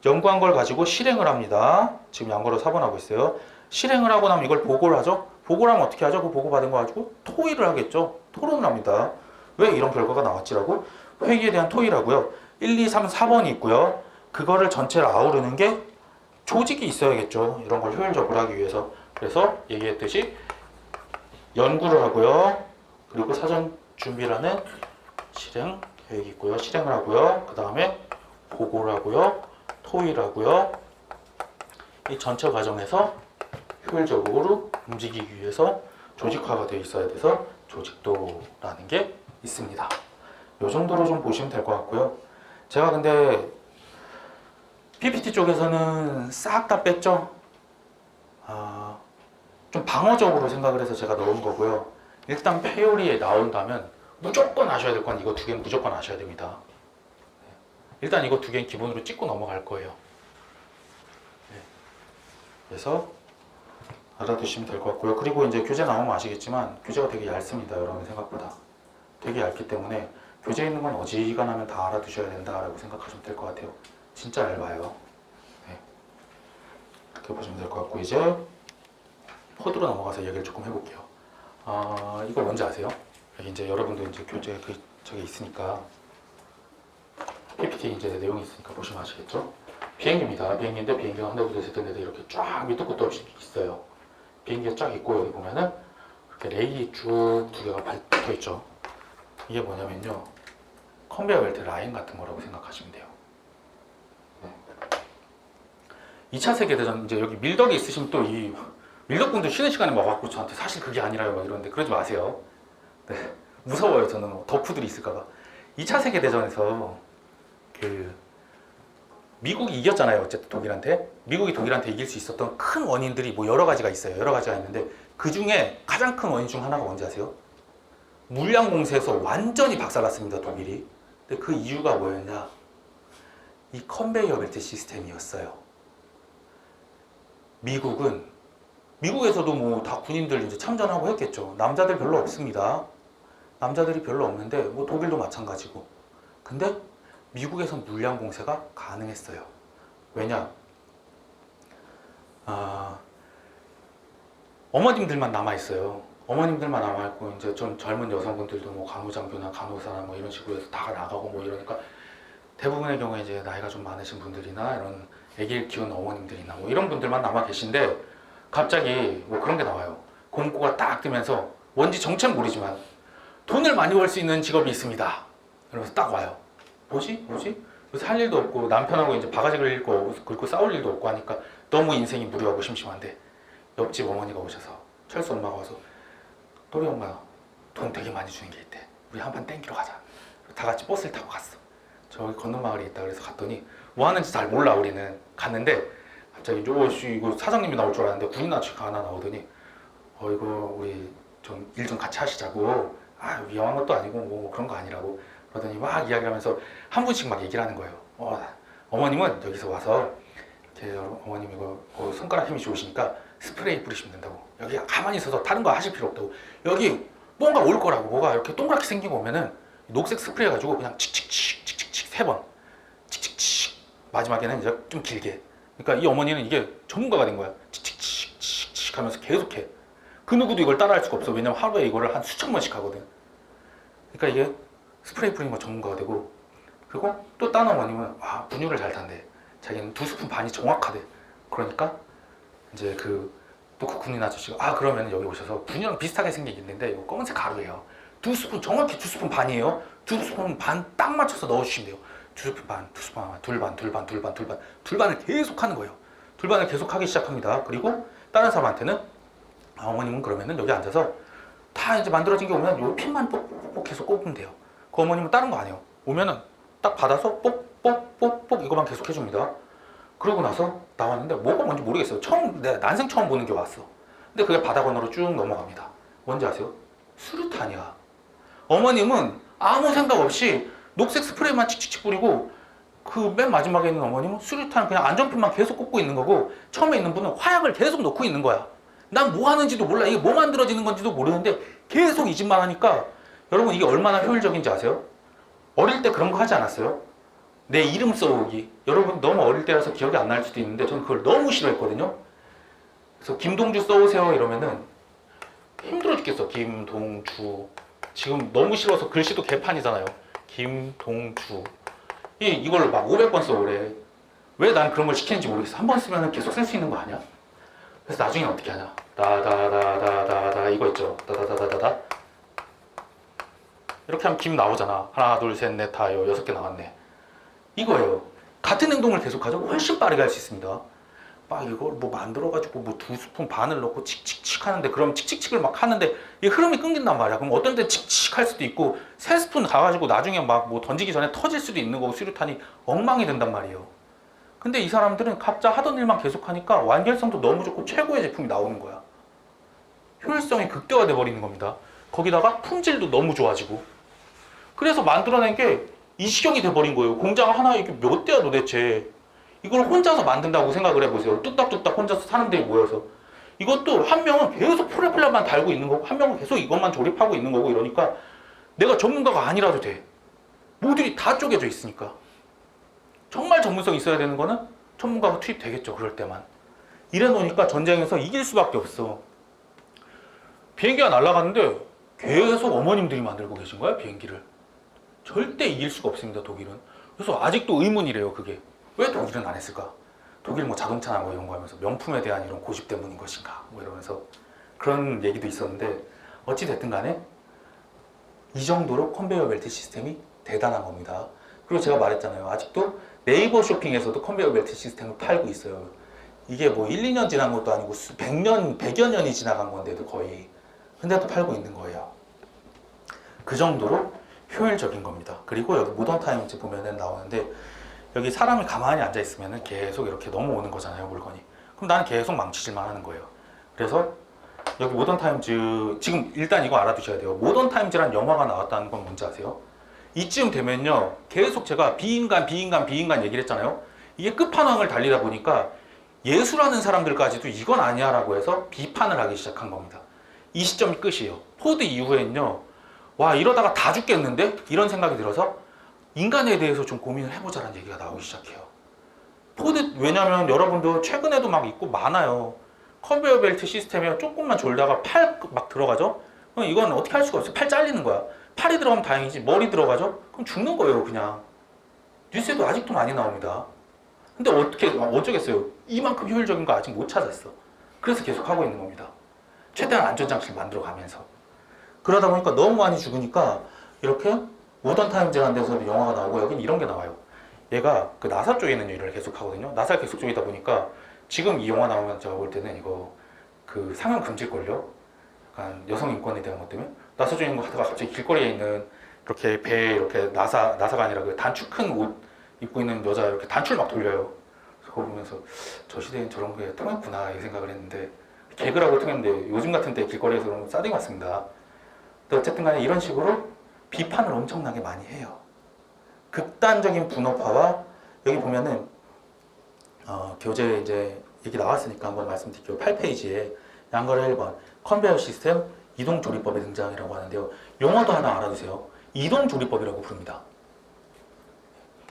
연구한 걸 가지고 실행을 합니다. 지금 양거로 4번 하고 있어요. 실행을 하고 나면 이걸 보고를 하죠. 보고를 하면 어떻게 하죠? 그 보고 받은 거 가지고 토의를 하겠죠. 토론을 합니다. 왜 이런 결과가 나왔지라고? 회의에 대한 토의라고요. 1, 2, 3, 4번이 있고요. 그거를 전체를 아우르는 게 조직이 있어야겠죠. 이런 걸 효율적으로 하기 위해서. 그래서 얘기했듯이 연구를 하고요. 그리고 사전 준비라는 실행 계획이 있고요. 실행을 하고요. 그 다음에 보고를 하고요. 토의를 하고요. 이 전체 과정에서 효율적으로 움직이기 위해서 조직화가 되어 있어야 돼서 조직도라는 게 있습니다. 이 정도로 좀 보시면 될 것 같고요. 제가 근데 PPT 쪽에서는 싹 다 뺐죠. 좀 방어적으로 생각을 해서 제가 넣은 거고요. 일단 페어리에 나온다면 무조건 아셔야 될 건 이거 두 개는 무조건 아셔야 됩니다. 일단 이거 두 개는 기본으로 찍고 넘어갈 거예요. 그래서 알아두시면 될 것 같고요. 그리고 이제 교재 나오면 아시겠지만 교재가 되게 얇습니다. 여러분 생각보다 되게 얇기 때문에 교재에 있는 건 어지간하면 다 알아두셔야 된다라고 생각하시면 될 것 같아요. 진짜 얇아요. 네. 그렇게 보시면 될 것 같고 이제 코드로 넘어가서 얘기를 조금 해볼게요. 이걸 뭔지 아세요? 여기 이제 여러분도 이제 교재 저기 있으니까 PPT 이제 내용이 있으니까 보시면 아시겠죠? 비행기입니다. 비행기인데 비행기가 한 대부터 셋 대도 이렇게 쫙 밑도 끝도 없이 있어요. 비행기가 쫙 있고 여기 보면은 이렇게 레일이 쭉 두 개가 붙어 있죠. 이게 뭐냐면요, 컨베이어 벨트 라인 같은 거라고 생각하시면 돼요. 네. 2차 세계대전 이제 여기 밀덕이 있으시면 또 이 밀덕분들 쉬는 시간에 막 와갖고 저한테 사실 그게 아니라요 막 이러는데 그러지 마세요. 네. 무서워요. 저는 덕후들이 있을까봐. 2차 세계대전에서 그 미국이 이겼잖아요. 어쨌든 독일한테. 미국이 독일한테 이길 수 있었던 큰 원인들이 뭐 여러 가지가 있어요. 여러 가지가 있는데 그 중에 가장 큰 원인 중 하나가 뭔지 아세요? 물량 공세에서 완전히 박살났습니다. 독일이. 근데 그 이유가 뭐였냐? 이 컨베이어 벨트 시스템이었어요. 미국에서도 뭐 다 군인들 이제 참전하고 했겠죠. 남자들 별로 없습니다. 남자들이 별로 없는데 뭐 독일도 마찬가지고. 근데 미국에서 물량 공세가 가능했어요. 왜냐? 어머님들만 남아있어요. 어머님들만 남아있고, 이제 좀 젊은 여성분들도 뭐 간호장교나 간호사나 뭐 이런 식으로 해서 다 나가고 뭐 이러니까 대부분의 경우에 이제 나이가 좀 많으신 분들이나 이런 아기를 키우는 어머님들이나 뭐 이런 분들만 남아 계신데 갑자기 뭐 그런 게 나와요. 공고가 딱 뜨면서 뭔지 정체는 모르지만 돈을 많이 벌 수 있는 직업이 있습니다. 이러면서 딱 와요. 뭐지? 그래서 할 일도 없고 남편하고 이제 바가지 긁고 싸울 일도 없고 하니까 너무 인생이 무료하고 심심한데 옆집 어머니가 오셔서 철수 엄마가 와서 또리 엄마 돈 되게 많이 주는 게 있대. 우리 한판 땡기러 가자. 다 같이 버스를 타고 갔어. 저기 건너 마을에 있다 그래서 갔더니 뭐 하는지 잘 몰라. 우리는 갔는데 갑자기 이거 사장님이 나올 줄 알았는데 군인 아저씨가 하나 나오더니 이거 우리 좀 일 좀 같이 하시자고. 위험한 것도 아니고 뭐 그런 거 아니라고 그러더니 막 이야기하면서 한 분씩 막 얘기를 하는 거예요. 어머님은 여기서 와서 이렇게 어머님 이거 손가락 힘이 좋으시니까 스프레이 뿌리시면 된다고. 여기 가만히 있어서 다른 거 하실 필요 없다고. 여기 뭔가 올 거라고. 뭐가 이렇게 동그랗게 생긴 거 오면은 녹색 스프레이 가지고 그냥 칙칙칙칙칙칙 3번 칙칙칙 마지막에는 이제 좀 길게. 그러니까 이 어머니는 이게 전문가가 된 거야. 칙칙칙칙칙 하면서 계속해. 그 누구도 이걸 따라할 수가 없어. 왜냐면 하루에 이거를 한 수천 번씩 하거든. 그러니까 이게 스프레이 뿌리는 거 전문가가 되고, 그리고 또 딴 어머님은 분유를 잘 탄대. 자기는 2스푼 반이 정확하대. 그러니까 이제 또 그 군인 아저씨가 그러면 여기 오셔서 분유랑 비슷하게 생긴 게 있는데 이거 검은색 가루예요. 2스푼 정확히 2스푼 반이에요. 2스푼 반 딱 맞춰서 넣어주시면 돼요. 2스푼 반, 2스푼 반, 둘반을 계속 하는 거예요. 둘반을 계속 하기 시작합니다. 그리고 다른 사람한테는 어머님은 그러면은 여기 앉아서 다 이제 만들어진 게 오면 요 핀만 뽁뽁뽁 계속 꼽으면 돼요. 그 어머님은 다른 거 안 해요. 오면은 딱 받아서 뽁뽁뽁뽁 이거만 계속 해줍니다. 그러고 나서 나왔는데 뭐가 뭔지 모르겠어요. 내가 난생 처음 보는 게 왔어. 근데 그게 바다 건너로 쭉 넘어갑니다. 뭔지 아세요? 수류탄이야. 어머님은 아무 생각 없이 녹색 스프레이만 칙칙칙 뿌리고 그 맨 마지막에 있는 어머님은 수류탄 그냥 안전핀만 계속 꽂고 있는 거고 처음에 있는 분은 화약을 계속 넣고 있는 거야. 난 뭐 하는지도 몰라. 이게 뭐 만들어지는 건지도 모르는데 계속 이 짓만 하니까 여러분 이게 얼마나 효율적인지 아세요? 어릴 때 그런 거 하지 않았어요? 내 이름 써오기. 여러분 너무 어릴 때라서 기억이 안 날 수도 있는데 저는 그걸 너무 싫어했거든요. 그래서 김동주 써오세요 이러면은 힘들어 죽겠어. 김동주. 지금 너무 싫어서 글씨도 개판이잖아요. 김동주. 이걸 막 500번 써오래. 왜 난 그런 걸 시키는지 모르겠어. 한 번 쓰면 계속 쓸 수 있는 거 아니야? 그래서 나중에 어떻게 하냐? 다다다다다다 이거 있죠. 다다다다다다 이렇게 하면 김 나오잖아. 하나 둘 셋 넷 다 6개 나왔네. 이거예요. 같은 행동을 계속하죠. 훨씬 빠르게 할 수 있습니다. 막 이걸 뭐 만들어가지고 뭐 2스푼 반을 넣고 칙칙칙 하는데 그럼 칙칙칙을 막 하는데 이 흐름이 끊긴단 말이야. 그럼 어떤 때 칙칙 할 수도 있고 3스푼 가가지고 나중에 막 뭐 던지기 전에 터질 수도 있는 거고 수류탄이 엉망이 된단 말이에요. 근데 이 사람들은 각자 하던 일만 계속하니까 완결성도 너무 좋고 최고의 제품이 나오는 거야. 효율성이 극대화돼 버리는 겁니다. 거기다가 품질도 너무 좋아지고. 그래서 만들어낸 게 이 시경이 돼버린 거예요. 공장 하나에 이게 몇 대야 도대체. 이걸 혼자서 만든다고 생각을 해보세요. 뚝딱뚝딱 혼자서 사람들이 모여서. 이것도 한 명은 계속 프로펠러만 달고 있는 거고 한 명은 계속 이것만 조립하고 있는 거고 이러니까 내가 전문가가 아니라도 돼. 모듈이 다 쪼개져 있으니까. 정말 전문성 있어야 되는 거는 전문가가 투입되겠죠. 그럴 때만. 이래 놓으니까 전쟁에서 이길 수밖에 없어. 비행기가 날아갔는데 계속 어머님들이 만들고 계신 거야, 비행기를. 절대 이길 수가 없습니다, 독일은. 그래서 아직도 의문이래요, 그게. 왜 독일은 안 했을까? 독일 뭐 자동차나 뭐 이런 거 하면서 명품에 대한 이런 고집 때문인 것인가? 뭐 이러면서 그런 얘기도 있었는데 어찌됐든 간에 이 정도로 컨베이어 벨트 시스템이 대단한 겁니다. 그리고 제가 말했잖아요. 아직도 네이버 쇼핑에서도 컨베이어 벨트 시스템을 팔고 있어요. 이게 뭐 1, 2년 지난 것도 아니고 100년, 100여 년이 지나간 건데도 거의. 근데도 팔고 있는 거예요. 그 정도로 효율적인 겁니다. 그리고 여기 모던 타임즈 보면은 나오는데 여기 사람이 가만히 앉아 있으면은 계속 이렇게 넘어오는 거잖아요, 물건이. 그럼 나는 계속 망치질만 하는 거예요. 그래서 여기 모던 타임즈, 지금 일단 이거 알아두셔야 돼요. 모던 타임즈란 영화가 나왔다는 건 뭔지 아세요? 이쯤 되면요, 계속 제가 비인간 얘기를 했잖아요. 이게 끝판왕을 달리다 보니까 예술하는 사람들까지도 이건 아니야 라고 해서 비판을 하기 시작한 겁니다. 이 시점이 끝이에요. 포드 이후에는요, 와, 이러다가 다 죽겠는데? 이런 생각이 들어서 인간에 대해서 좀 고민을 해보자라는 얘기가 나오기 시작해요. 포드, 왜냐면 여러분도 최근에도 막 있고 많아요. 컨베이어 벨트 시스템에 조금만 졸다가 팔 막 들어가죠? 그럼 이건 어떻게 할 수가 없어요. 팔 잘리는 거야. 팔이 들어가면 다행이지, 머리 들어가죠? 그럼 죽는 거예요, 그냥. 뉴스에도 아직도 많이 나옵니다. 근데 어쩌겠어요. 이만큼 효율적인 거 아직 못 찾았어. 그래서 계속 하고 있는 겁니다. 최대한 안전장치를 만들어 가면서. 그러다 보니까 너무 많이 죽으니까 이렇게 모던 타임즈라는 데서도 영화가 나오고 여긴 이런 게 나와요. 얘가 그 나사 쪽에 있는 일을 계속 하거든요. 나사를 계속 쪼이다 보니까 지금 이 영화 나오면 제가 볼 때는 이거 그 상영 금지걸요. 약간 여성 인권에 대한 것 때문에 나사 쪽에 있는 거 하다가 갑자기 길거리에 있는 이렇게 배에 이렇게 나사가 아니라 그 단추 큰 옷 입고 있는 여자 이렇게 단추를 막 돌려요. 그래서 그거 보면서 저 시대엔 저런 게 통했구나 이 생각을 했는데 개그라고 통했는데 요즘 같은 때 길거리에서 그런 거 싸대기 맞습니다. 근데 어쨌든 간에 이런 식으로 비판을 엄청나게 많이 해요. 극단적인 분업화와 여기 보면은 교재 이제 얘기 나왔으니까 한번 말씀드릴게요. 8페이지에 양거래 1번 컨베이어 시스템 이동 조리법의 등장이라고 하는데요. 용어도 하나 알아두세요. 이동 조리법이라고 부릅니다.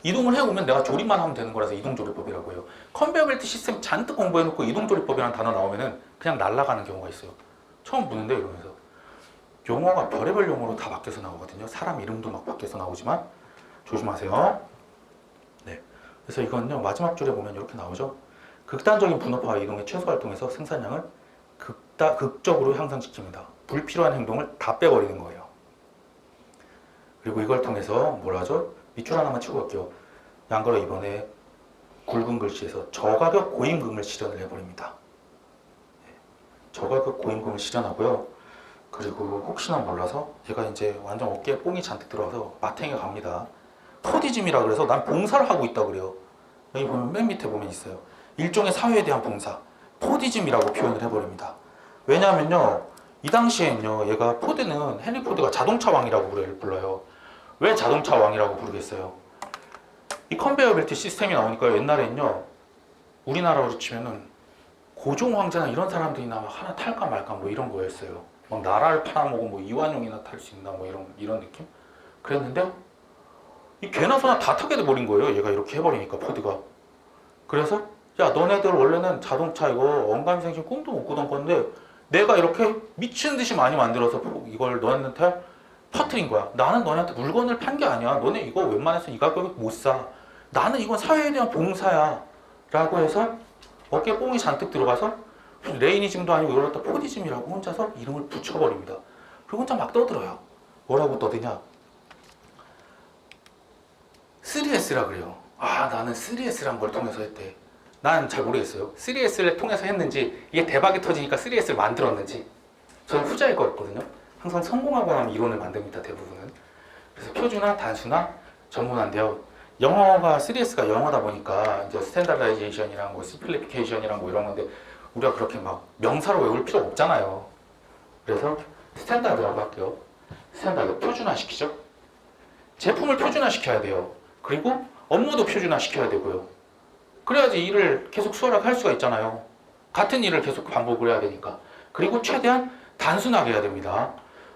이동을 해오면 내가 조립만 하면 되는 거라서 이동 조리법이라고 해요. 컨베이어 벨트 시스템 잔뜩 공부해놓고 이동 조리법이라는 단어 나오면은 그냥 날아가는 경우가 있어요. 처음 보는데 이러면서 용어가 별의별 용어로 다 바뀌어서 나오거든요. 사람 이름도 막 바뀌어서 나오지만 조심하세요. 네. 그래서 이건요, 마지막 줄에 보면 이렇게 나오죠. 극단적인 분업화와 이동의 최소 활동에서 생산량을 극적으로 향상시킵니다. 불필요한 행동을 다 빼버리는 거예요. 그리고 이걸 통해서 뭘 하죠? 밑줄 하나만 치고 갈게요. 양거래 이번에 굵은 글씨에서 저가격 고임금을 실현을 해버립니다. 저가격 고임금을 실현하고요. 그리고 혹시나 몰라서 제가 이제 완전 어깨에 뽕이 잔뜩 들어와서 마탱이가 갑니다. 포디즘이라 그래서 난 봉사를 하고 있다 그래요. 여기 보면 맨 밑에 보면 있어요. 일종의 사회에 대한 봉사. 포디즘이라고 표현을 해버립니다. 왜냐하면요, 이 당시에는요, 얘가 포드는 헨리 포드가 자동차 왕이라고 불러요. 왜 자동차 왕이라고 부르겠어요? 이 컨베이어 벨트 시스템이 나오니까 옛날에는요, 우리나라로 치면은 고종 황제나 이런 사람들이나 막 하나 탈까 말까 뭐 이런 거였어요. 막 나라를 팔아먹고 뭐 이완용이나 탈 수 있나 뭐 이런 느낌? 그랬는데 이 개나 소나 다 타게 돼버린 거예요. 얘가 이렇게 해버리니까 포드가. 그래서 야, 너네들 원래는 자동차 이거 언감생심 꿈도 못 꾸던 건데 내가 이렇게 미친 듯이 많이 만들어서 이걸 너네한테 퍼뜨린 거야. 나는 너네한테 물건을 판 게 아니야. 너네 이거 웬만해서 이 가격에 못 사. 나는 이건 사회에 대한 봉사야. 라고 해서 어깨에 뽕이 잔뜩 들어가서 레이니즘도 아니고 이걸 갖다 포디즘이라고 혼자서 이름을 붙여버립니다. 그리고 혼자 막 떠들어요. 뭐라고 떠드냐? 3S라 그래요. 아, 나는 3S란 걸 통해서 했대. 난 잘 모르겠어요. 3S를 통해서 했는지 이게 대박이 터지니까 3S를 만들었는지. 저는 후자일 것 같거든요. 항상 성공하고 나면 이론을 만듭니다. 대부분은. 그래서 표준화, 단순화, 전문화인데요. 영어가 3S가 영어다 보니까 이제 스탠다라이제이션이랑 뭐 심플리피케이션이랑 뭐 이런 건데 우리가 그렇게 막 명사로 외울 필요 없잖아요. 그래서 스탠다드라고 할게요. 스탠다드 표준화 시키죠. 제품을 표준화 시켜야 돼요. 그리고 업무도 표준화 시켜야 되고요. 그래야지 일을 계속 수월하게 할 수가 있잖아요. 같은 일을 계속 반복을 해야 되니까. 그리고 최대한 단순하게 해야 됩니다.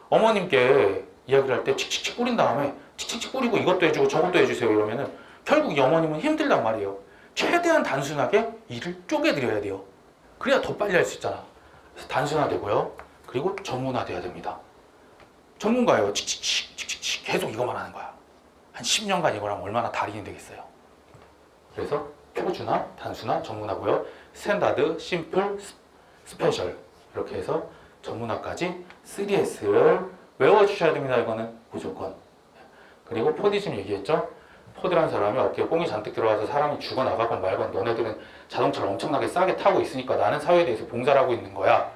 어머님께 이야기를 할 때 칙칙칙 뿌린 다음에 칙칙칙 뿌리고 이것도 해주고 저것도 해주세요 이러면은 결국 이 어머님은 힘들단 말이에요. 최대한 단순하게 일을 쪼개드려야 돼요. 그래야 더 빨리 할 수 있잖아. 그래서 단순화되고요. 그리고 전문화돼야 됩니다. 전문가예요. 칙칙칙 칙칙칙 계속 이것만 하는 거야. 한 10년간 이걸 하면 얼마나 달인이 되겠어요. 그래서 표준화, 단순화, 전문화고요. 스탠다드, 심플, 스페셜 이렇게 해서 전문화까지 3S를 외워주셔야 됩니다. 이거는 무조건. 그리고 포디즘 얘기했죠. 포드라는 사람이 어깨에 뽕이 잔뜩 들어가서 사람이 죽어나가건 말건 너네들은 자동차를 엄청나게 싸게 타고 있으니까 나는 사회에 대해서 봉사를 하고 있는 거야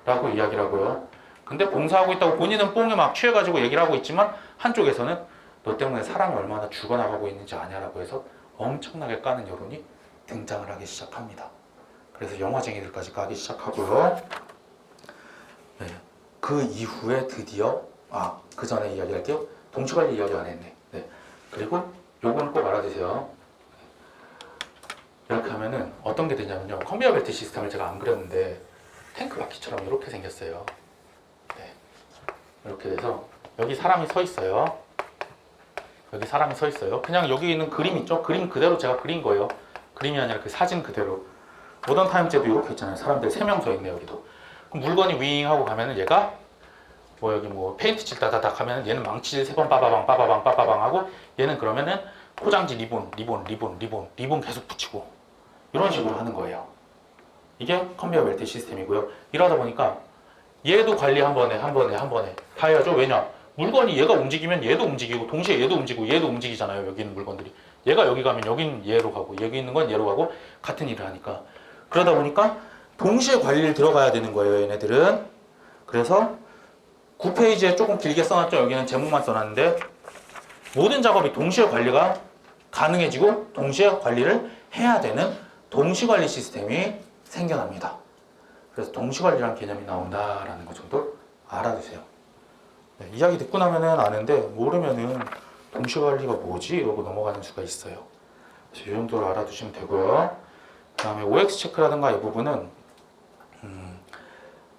라고 이야기를 하고요. 근데 봉사하고 있다고 본인은 뽕에 막 취해가지고 얘기를 하고 있지만 한쪽에서는 너 때문에 사람이 얼마나 죽어나가고 있는지 아냐라고 해서 엄청나게 까는 여론이 등장을 하기 시작합니다. 그래서 영화쟁이들까지 까기 시작하고요. 네. 그 이후에 드디어 그 전에 이야기할게요. 동시관리 이야기 안 했네. 네. 그리고 요거는 꼭 알아두세요. 이렇게 하면은 어떤 게 되냐면요. 컨베이어 벨트 시스템을 제가 안 그렸는데 탱크 바퀴처럼 이렇게 생겼어요. 네. 이렇게 돼서 여기 사람이 서 있어요. 여기 사람이 서 있어요. 그냥 여기 있는 그림 있죠? 그림 그대로 제가 그린 거예요. 그림이 아니라 그 사진 그대로. 모던 타임즈에도 이렇게 있잖아요. 사람들 3명 서 있네 여기도. 그럼 물건이 윙 하고 가면은 얘가 여기 페인트 칠 따다닥 하면은 얘는 망치질 3번 빠바방 빠바방 빠바방 하고 얘는 그러면은 포장지 리본 계속 붙이고 이런 식으로 하는 거예요. 이게 컨베이어 벨트 시스템이고요. 이러다 보니까 얘도 관리 한 번에 다 해야죠. 왜냐? 물건이 얘가 움직이면 얘도 움직이고 동시에 얘도 움직이고 얘도 움직이잖아요. 여기 있는 물건들이. 얘가 여기 가면 여긴 얘로 가고 여기 있는 건 얘로 가고 같은 일을 하니까. 그러다 보니까 동시에 관리를 들어가야 되는 거예요. 얘네들은. 그래서 9페이지에 조금 길게 써놨죠. 여기는 제목만 써놨는데 모든 작업이 동시에 관리가 가능해지고 동시에 관리를 해야 되는 동시관리 시스템이 생겨납니다. 그래서 동시관리라는 개념이 나온다라는 것 정도 알아두세요. 네, 이야기 듣고 나면은 아는데 모르면은 동시관리가 뭐지? 이러고 넘어가는 수가 있어요. 그래서 이 정도로 알아두시면 되고요. 그 다음에 OX 체크라든가 이 부분은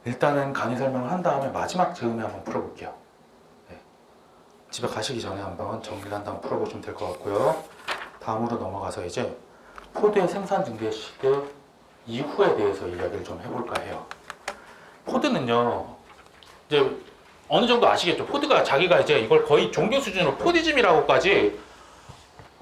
일단은 강의 설명을 한 다음에 마지막 즈음에 한번 풀어볼게요. 네. 집에 가시기 전에 한번 정리를 한 다음 풀어보시면 될 것 같고요. 다음으로 넘어가서 이제 포드의 생산 증대 시대 이후에 대해서 이야기를 좀 해볼까 해요. 포드는요, 이제 어느 정도 아시겠죠? 포드가 자기가 이제 이걸 거의 종교 수준으로 포디즘이라고까지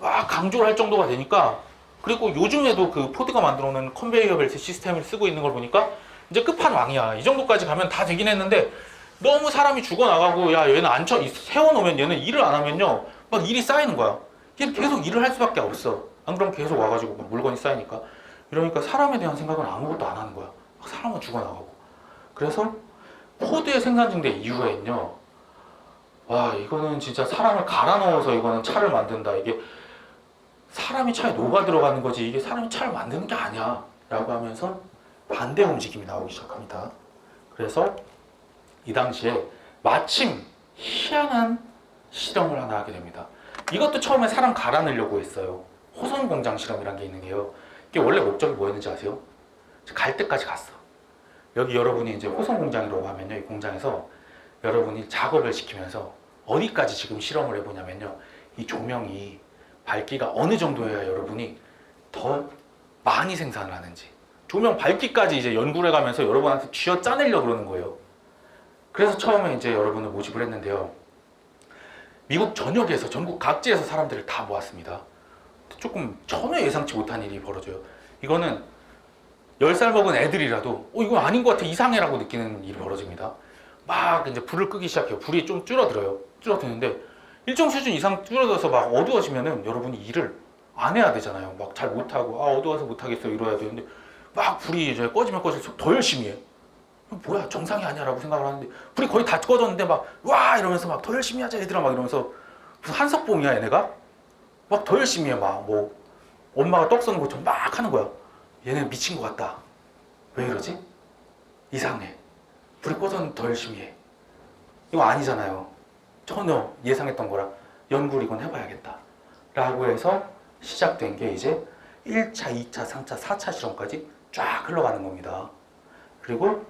막 강조를 할 정도가 되니까, 그리고 요즘에도 그 포드가 만들어 놓은 컨베이어 벨트 시스템을 쓰고 있는 걸 보니까 이제 끝판왕이야. 이 정도까지 가면 다 되긴 했는데 너무 사람이 죽어나가고 야 얘는 세워놓으면 얘는 일을 안 하면요 막 일이 쌓이는 거야. 얘는 계속 일을 할 수밖에 없어. 안 그러면 계속 와가지고 막 물건이 쌓이니까. 이러니까 사람에 대한 생각은 아무것도 안 하는 거야. 막 사람은 죽어나가고. 그래서 포드의 생산 증대 이후에는요, 와 이거는 진짜 사람을 갈아 넣어서 이거는 차를 만든다. 이게 사람이 차에 녹아 들어가는 거지 이게 사람이 차를 만드는 게 아니야 라고 하면서 반대 움직임이 나오기 시작합니다. 그래서 이 당시에 마침 희한한 실험을 하나 하게 됩니다. 이것도 처음에 사람 갈아 넣으려고 했어요. 호선 공장 실험이라는 게 있는 게요. 이게 원래 목적이 뭐였는지 아세요? 갈 때까지 갔어. 여기 여러분이 이제 호선 공장이라고 하면요, 이 공장에서 여러분이 작업을 시키면서 어디까지 지금 실험을 해보냐면요, 이 조명이 밝기가 어느 정도여야 여러분이 더 많이 생산을 하는지, 조명 밝기까지 이제 연구를 해가면서 여러분한테 쥐어 짜내려고 그러는 거예요. 그래서 처음에 이제 여러분을 모집을 했는데요, 미국 전역에서 전국 각지에서 사람들을 다 모았습니다. 조금 전혀 예상치 못한 일이 벌어져요. 이거는 10살 먹은 애들이라도 이건 아닌 것 같아 이상해라고 느끼는 일이 벌어집니다. 막 이제 불을 끄기 시작해요. 불이 좀 줄어드는데 일정 수준 이상 줄어들어서 막 어두워지면은 여러분이 일을 안 해야 되잖아요. 막 잘 못하고 어두워서 못하겠어 이러야 되는데 막 불이 이제 꺼지면 꺼질수록 더 열심히 해. 뭐야 정상이 아니야라고 생각을 하는데 불이 거의 다 꺼졌는데 막 와 이러면서 막 더 열심히 하자 얘들아 막 이러면서 무슨 한석봉이야 얘네가 막 더 열심히 해. 막 뭐 엄마가 떡 써는 것처럼 막 하는 거야. 얘는 미친 것 같다. 왜 이러지? 이상해. 불이 꺼졌는데 더 열심히 해. 이거 아니잖아요. 전혀 예상했던 거라 연구를 이건 해봐야겠다 라고 해서 시작된 게 이제 1차, 2차, 3차, 4차 실험까지 쫙 흘러가는 겁니다. 그리고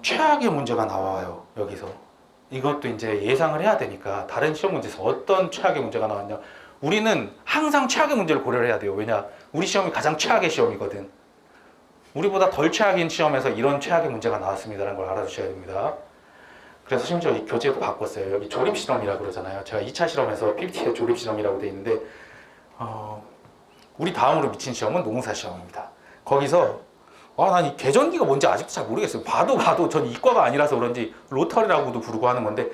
최악의 문제가 나와요. 여기서 이것도 이제 예상을 해야 되니까 다른 시험 문제에서 어떤 최악의 문제가 나왔냐, 우리는 항상 최악의 문제를 고려를 해야 돼요. 왜냐, 우리 시험이 가장 최악의 시험이거든. 우리보다 덜 최악인 시험에서 이런 최악의 문제가 나왔습니다라는 걸 알아두셔야 됩니다. 그래서 심지어 이 교재도 바꿨어요. 여기 조립실험이라고 그러잖아요. 제가 2차 실험에서 PPT에 조립실험이라고 돼 있는데 우리 다음으로 미친 시험은 농사 시험입니다. 거기서 난 이 계전기가 뭔지 아직도 잘 모르겠어요. 봐도 전 이과가 아니라서 그런지 로터리라고도 부르고 하는 건데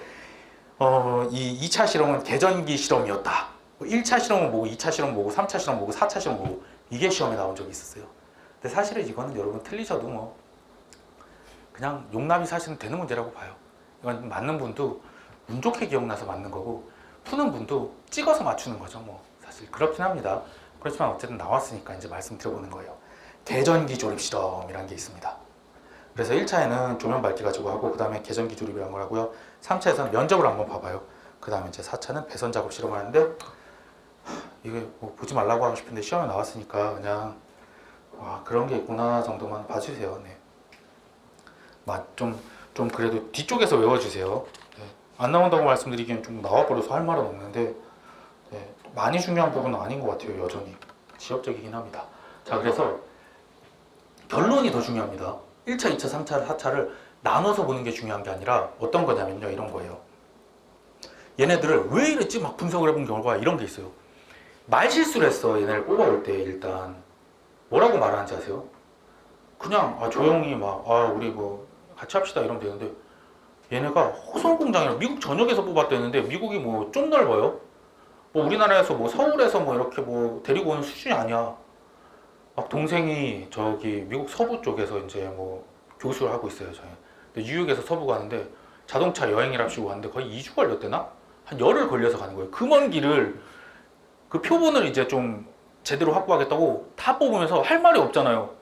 이 2차 실험은 계전기 실험이었다. 1차 실험은 뭐고 2차 실험 뭐고 3차 실험 뭐고 4차 실험 뭐고 이게 시험에 나온 적이 있었어요. 근데 사실은 이거는 여러분 틀리셔도 뭐 그냥 용납이 사실은 되는 문제라고 봐요. 이건 맞는 분도 운 좋게 기억나서 맞는 거고 푸는 분도 찍어서 맞추는 거죠. 뭐 사실 그렇긴 합니다. 그렇지만 어쨌든 나왔으니까 이제 말씀드려보는 거예요. 계전기 조립 실험이라는 게 있습니다. 그래서 1차에는 조면 밝기 가지고 하고 그 다음에 계전기 조립이라는 걸 하고요. 3차에서는 면접을 한번 봐봐요. 그 다음에 이제 4차는 배선 작업 실험하는데 이게 뭐 보지 말라고 하고 싶은데 시험에 나왔으니까 그냥 그런 게 있구나 정도만 봐주세요. 네. 좀 그래도 뒤쪽에서 외워주세요. 네. 안 나온다고 말씀드리기엔 좀 나와버려서 할 말은 없는데 네. 많이 중요한 부분은 아닌 것 같아요. 여전히 지역적이긴 합니다. 자, 그래서 결론이 더 중요합니다. 1차, 2차, 3차, 4차를 나눠서 보는 게 중요한 게 아니라 어떤 거냐면요. 이런 거예요. 얘네들을 왜 이랬지? 막 분석을 해본 결과 이런 게 있어요. 말 실수를 했어. 얘네를 뽑아올 때 일단 뭐라고 말하는지 아세요? 그냥 조용히 우리 뭐 같이 합시다 이러면 되는데 얘네가 호성공장이라 미국 전역에서 뽑았대는데 미국이 뭐 좀 넓어요. 뭐 우리나라에서 뭐 서울에서 뭐 이렇게 뭐 데리고 오는 수준이 아니야. 막 동생이 저기 미국 서부 쪽에서 이제 뭐 교수를 하고 있어요. 저희. 근데 뉴욕에서 서부 가는데 자동차 여행이랍시고 갔는데 거의 2주 걸렸대나? 한 열흘 걸려서 가는 거예요. 그 먼 길을 그 표본을 이제 좀 제대로 확보하겠다고 다 뽑으면서 할 말이 없잖아요.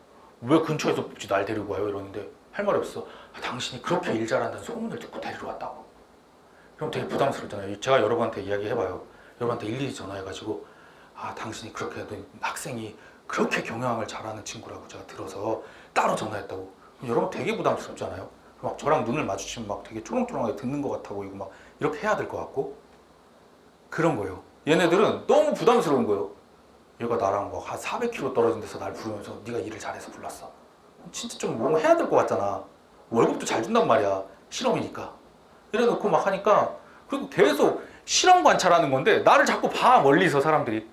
왜 근처에서 뽑지 날 데리고 와요? 이러는데 할 말이 없어. 당신이 그렇게 일 잘한다는 소문을 듣고 데리러 왔다고. 그럼 되게 부담스럽잖아요. 제가 여러분한테 이야기해봐요. 여러분한테 일일이 전화해가지고 당신이 그렇게 해도 학생이 그렇게 경영을 잘하는 친구라고 제가 들어서 따로 전화했다고. 여러분 되게 부담스럽잖아요. 막 저랑 눈을 마주치면 막 되게 초롱초롱하게 듣는 것 같아 보이고 막 이렇게 해야 될 것 같고 그런 거예요. 얘네들은 너무 부담스러운 거예요. 얘가 나랑 막 한 400km 떨어진 데서 날 부르면서 네가 일을 잘해서 불렀어. 진짜 좀 뭔가 해야 될 것 같잖아. 월급도 잘 준단 말이야. 실험이니까. 이래놓고 막 하니까 그리고 계속 실험 관찰하는 건데 나를 자꾸 봐 멀리서 사람들이.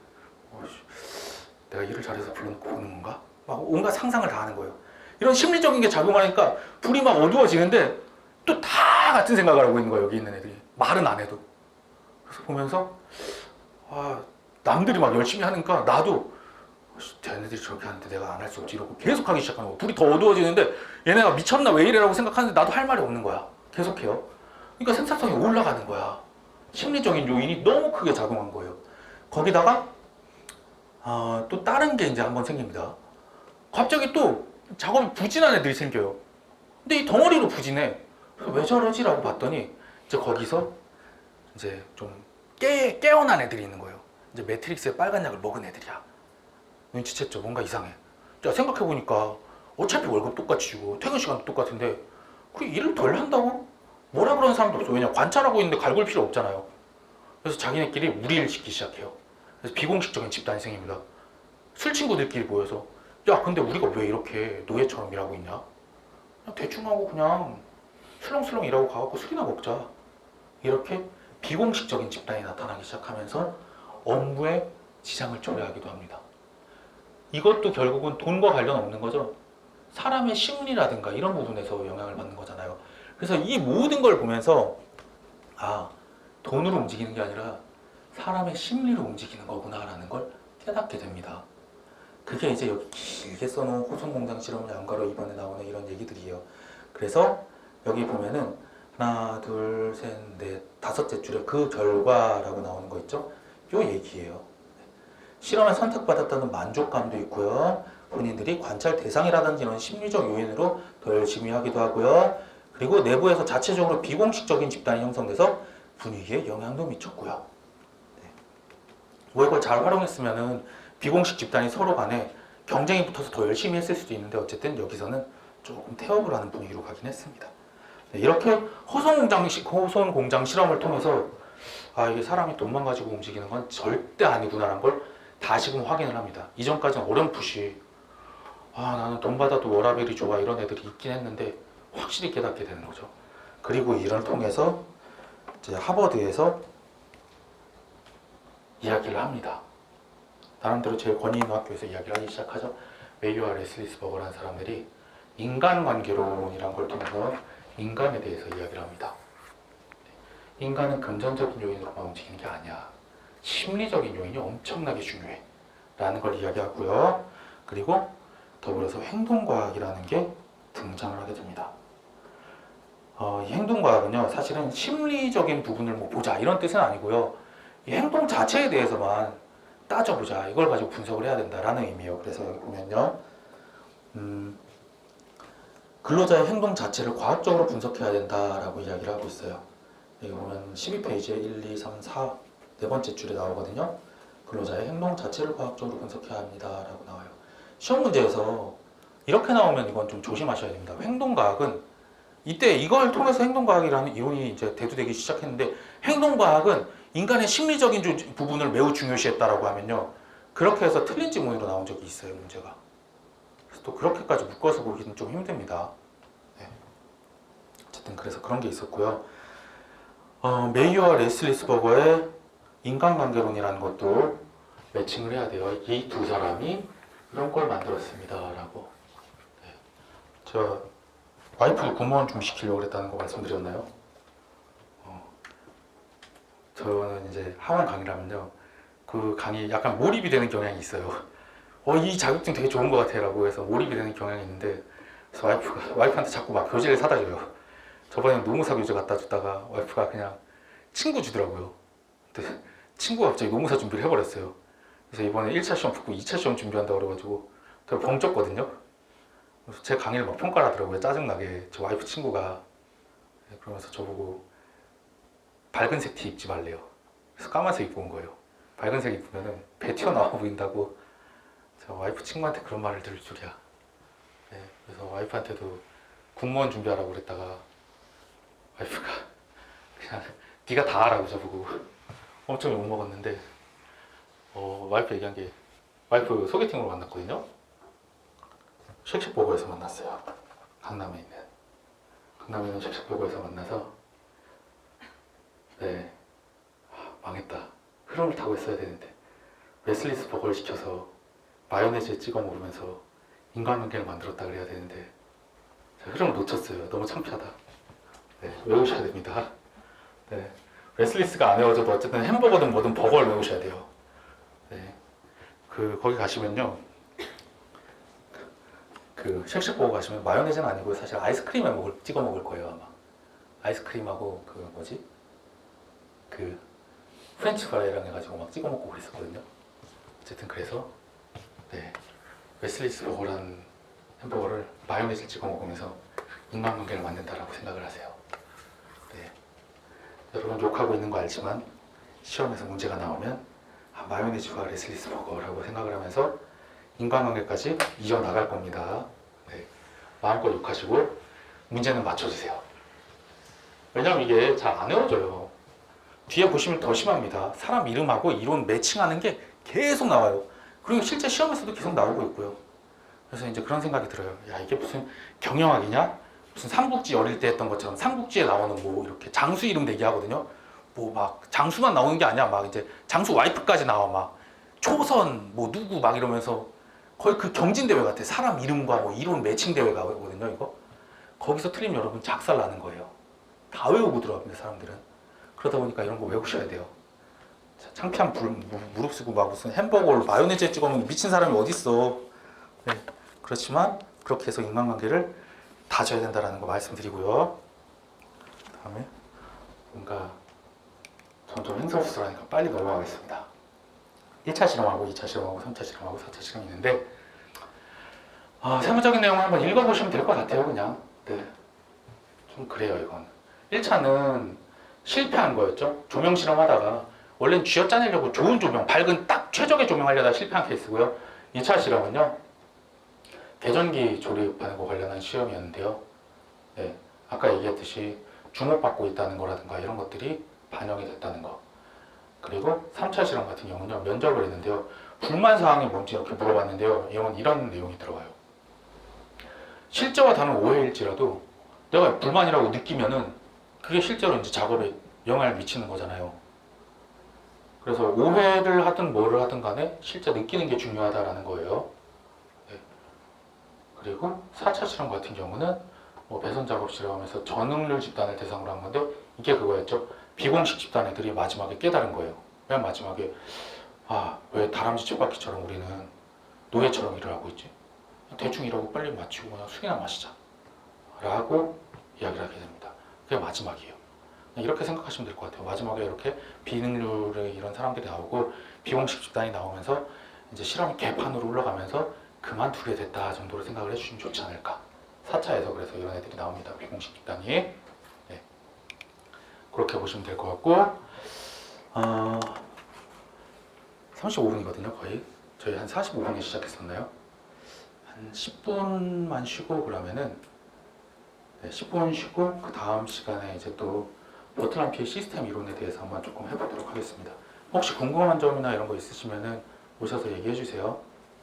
내가 일을 잘해서 불러놓고 보는 건가? 막 온갖 상상을 다 하는 거예요. 이런 심리적인 게 작용하니까 불이 막 어두워지는데 또 다 같은 생각을 하고 있는 거예요. 여기 있는 애들이. 말은 안 해도. 그래서 보면서 남들이 막 열심히 하니까 나도 쟤네들이 저렇게 하는데 내가 안 할 수 없지 이러고 계속 하기 시작하는 거야. 불이 더 어두워지는데 얘네가 미쳤나 왜 이래라고 생각하는데 나도 할 말이 없는 거야. 계속해요. 그러니까 생산성이 올라가는 거야. 심리적인 요인이 너무 크게 작용한 거예요. 거기다가 또 다른 게 이제 한번 생깁니다. 갑자기 또 작업이 부진한 애들이 생겨요. 근데 이 덩어리로 부진해. 그래서 왜 저러지라고 봤더니 이제 거기서 이제 좀 깨어난 애들이 있는 거예요. 이제 매트릭스의 빨간 약을 먹은 애들이야. 눈치챘죠. 뭔가 이상해. 자, 생각해보니까 어차피 월급 똑같이 주고 퇴근 시간도 똑같은데 그 일을 덜 한다고? 뭐라 그러는 사람도 없어. 왜냐 관찰하고 있는데 갈굴 필요 없잖아요. 그래서 자기네끼리 무리를 시키기 시작해요. 그래서 비공식적인 집단이 생깁니다. 술 친구들끼리 모여서 야 근데 우리가 왜 이렇게 노예처럼 일하고 있냐? 그냥 대충 하고 그냥 슬렁슬렁 일하고 가갖고 술이나 먹자. 이렇게 비공식적인 집단이 나타나기 시작하면서 업무에 지장을 초래하기도 합니다. 이것도 결국은 돈과 관련 없는 거죠. 사람의 심리라든가 이런 부분에서 영향을 받는 거잖아요. 그래서 이 모든 걸 보면서 돈으로 움직이는 게 아니라 사람의 심리로 움직이는 거구나라는 걸 깨닫게 됩니다. 그게 이제 여기 길게 써놓은 호송공장 실험 양가로 이번에 나오는 이런 얘기들이에요. 그래서 여기 보면은 하나, 둘, 셋, 넷, 다섯째 줄에 그 결과라고 나오는 거 있죠? 요 얘기예요. 실험에 선택받았다는 만족감도 있고요. 본인들이 관찰 대상이라든지 이런 심리적 요인으로 더 열심히 하기도 하고요. 그리고 내부에서 자체적으로 비공식적인 집단이 형성돼서 분위기에 영향도 미쳤고요. 뭐 이걸 잘 활용했으면은 비공식 집단이 서로 간에 경쟁이 붙어서 더 열심히 했을 수도 있는데 어쨌든 여기서는 조금 태업을 하는 분위기로 가긴 했습니다. 네, 이렇게 호선 공장 실험을 통해서 아 이게 사람이 돈만 가지고 움직이는 건 절대 아니구나라는 걸 다시금 확인을 합니다. 이전까지는 어렴풋이 아 나는 돈 받아도 워라밸이 좋아 이런 애들이 있긴 했는데 확실히 깨닫게 되는 거죠. 그리고 이를 통해서 이제 하버드에서 이야기를 합니다. 나름대로 제일 권위 있는 학교에서 이야기를 하기 시작하죠. 메이와 레슬리스버거라는 사람들이 인간관계론이란 걸 통해서 인간에 대해서 이야기를 합니다. 인간은 금전적인 요인으로만 움직이는 게 아니야. 심리적인 요인이 엄청나게 중요해. 라는 걸 이야기하고요. 그리고 더불어서 행동과학이라는 게 등장을 하게 됩니다. 이 행동과학은요, 사실은 심리적인 부분을 뭐 보자 이런 뜻은 아니고요. 이 행동 자체에 대해서만 따져보자. 이걸 가지고 분석을 해야 된다라는 의미예요. 그래서 여기 보면요. 근로자의 행동 자체를 과학적으로 분석해야 된다라고 이야기를 하고 있어요. 여기 보면 12페이지에 1, 2, 3, 4 네 번째 줄에 나오거든요. 근로자의 행동 자체를 과학적으로 분석해야 합니다라고 나와요. 시험 문제에서 이렇게 나오면 이건 좀 조심하셔야 됩니다. 행동과학은 이때 이걸 통해서 행동과학이라는 이론이 이제 대두되기 시작했는데 행동과학은 인간의 심리적인 부분을 매우 중요시했다라고 하면요. 그렇게 해서 틀린 지문으로 나온 적이 있어요, 문제가. 그래서 또 그렇게까지 묶어서 보기는 좀 힘듭니다. 네. 어쨌든 그래서 그런 게 있었고요. 메이어와 레슬리스버거의 인간관계론이라는 것도 매칭을 해야 돼요. 이 두 사람이 이런 걸 만들었습니다. 라고. 네. 제가 와이프 공무원 좀 시키려고 그랬다는 거 말씀드렸나요? 저는 이제 학원 강의라면요. 그 강의 약간 몰입이 되는 경향이 있어요. 이 자격증 되게 좋은 것 같아 라고 해서 몰입이 되는 경향이 있는데 그래서 와이프한테 자꾸 막 교재를 사다 줘요. 저번에 노무사 교재 갖다 줬다가 와이프가 그냥 친구 주더라고요. 근데 친구가 갑자기 노무사 준비를 해버렸어요. 그래서 이번에 1차 시험 붙고 2차 시험 준비한다고 그래가지고 되게 벙쪘거든요. 그래서 제 강의를 막 평가를 하더라고요. 짜증나게. 저 와이프 친구가. 그러면서 저보고 밝은색 티 입지 말래요. 그래서 까만색 입고 온 거예요. 밝은색 입으면 배 튀어나와 보인다고. 제가 와이프 친구한테 그런 말을 들을 줄이야. 네, 그래서 와이프한테도 공무원 준비하라고 그랬다가 와이프가 그냥 네가 다 하라고 저보고 엄청 욕먹었는데 와이프 얘기한 게 와이프 소개팅으로 만났거든요. 쉑쉑버거에서 만났어요. 강남에 있는 쉑쉑버거에서 만나서 네 망했다. 흐름을 타고 있어야 되는데 웨슬리스 버거를 시켜서 마요네즈에 찍어 먹으면서 인간관계를 만들었다 그래야 되는데 제가 흐름을 놓쳤어요. 너무 창피하다. 네, 외우셔야 됩니다. 네, 웨슬리스가 안 외워져도 어쨌든 햄버거든 뭐든 버거를 외우셔야 돼요. 네, 거기 가시면요. 그 쉑쉑버거 가시면 마요네즈는 아니고 사실 아이스크림에 찍어 먹을 거예요 아마. 아이스크림하고 그 프렌치 프라이랑 해가지고 막 찍어 먹고 그랬었거든요. 어쨌든 그래서 네 웨슬리스 버거라는 햄버거를 마요네즈를 찍어 먹으면서 인간관계를 만든다라고 생각을 하세요. 네, 여러분 욕하고 있는 거 알지만 시험에서 문제가 나오면 마요네즈와 웨슬리스 버거라고 생각을 하면서 인간관계까지 이어나갈 겁니다. 네, 마음껏 욕하시고 문제는 맞춰주세요. 왜냐면 이게 잘 안 외워져요. 뒤에 보시면 더 심합니다. 사람 이름하고 이론 매칭하는 게 계속 나와요. 그리고 실제 시험에서도 계속 나오고 있고요. 그래서 이제 그런 생각이 들어요. 야 이게 무슨 경영학이냐? 무슨 삼국지 어릴 때 했던 것처럼 삼국지에 나오는 뭐 이렇게 장수 이름 대기 하거든요. 뭐 막 장수만 나오는 게 아니야. 막 이제 장수 와이프까지 나와. 막 초선 뭐 누구 막 이러면서 거의 그 경진대회 같아. 사람 이름과 뭐 이론 매칭 대회가 하거든요. 이거 거기서 틀리면 여러분 작살 나는 거예요. 다 외우고 들어갑니다. 사람들은. 그러다 보니까 이런 거 외우셔야 돼요. 창피한 무릎 쓰고 막 무슨 햄버거를 마요네즈에 찍어 먹는 미친 사람이 어딨어. 네, 그렇지만 그렇게 해서 인간관계를 다져야 된다는 거 말씀드리고요. 다음에 뭔가 점점 행설수설하니까 빨리 넘어가겠습니다. 1차 실험하고 2차 실험하고 3차 실험하고 4차 실험이 있는데 세부적인 내용을 한번 읽어보시면 될 것 같아요. 그냥 네, 좀 그래요. 이건 1차는 실패한 거였죠. 조명 실험하다가 원래는 쥐어짜내려고 좋은 조명, 밝은 딱 최적의 조명 하려다 실패한 케이스고요. 2차 실험은요. 대전기 조립하는 거 관련한 시험이었는데요. 네, 아까 얘기했듯이 주목받고 있다는 거라든가 이런 것들이 반영이 됐다는 거. 그리고 3차 실험 같은 경우는요, 면접을 했는데요. 불만 사항이 뭔지 이렇게 물어봤는데요. 이건 이런 내용이 들어가요. 실제와 다른 오해일지라도 내가 불만이라고 느끼면은 그게 실제로 이제 작업에 영향을 미치는 거잖아요. 그래서 오해를 하든 뭐를 하든 간에 실제 느끼는 게 중요하다라는 거예요. 네. 그리고 4차 실험 같은 경우는 뭐 배선 작업 실험에서 전응률 집단을 대상으로 한 건데 이게 그거였죠. 비공식 집단 애들이 마지막에 깨달은 거예요. 맨 마지막에 왜 다람쥐 쳇바퀴처럼 우리는 노예처럼 일을 하고 있지? 대충 일하고 빨리 마치고 그냥 술이나 마시자 라고 이야기를 하게 됩니다. 그게 마지막이에요. 이렇게 생각하시면 될 것 같아요. 마지막에 이렇게 비능률의 이런 사람들이 나오고 비공식 집단이 나오면서 이제 실험이 개판으로 올라가면서 그만두게 됐다 정도로 생각을 해주시면 좋지 않을까. 4차에서 그래서 이런 애들이 나옵니다. 비공식 집단이. 네. 그렇게 보시면 될 것 같고 35분이거든요 거의. 저희 한 45분에 시작했었나요? 한 10분만 쉬고 그러면은 10분 쉬고 그 다음 시간에 이제 또 버틀람피의 시스템 이론에 대해서 한번 조금 해보도록 하겠습니다. 혹시 궁금한 점이나 이런 거 있으시면은 오셔서 얘기해 주세요.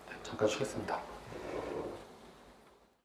네, 잠깐 쉬겠습니다.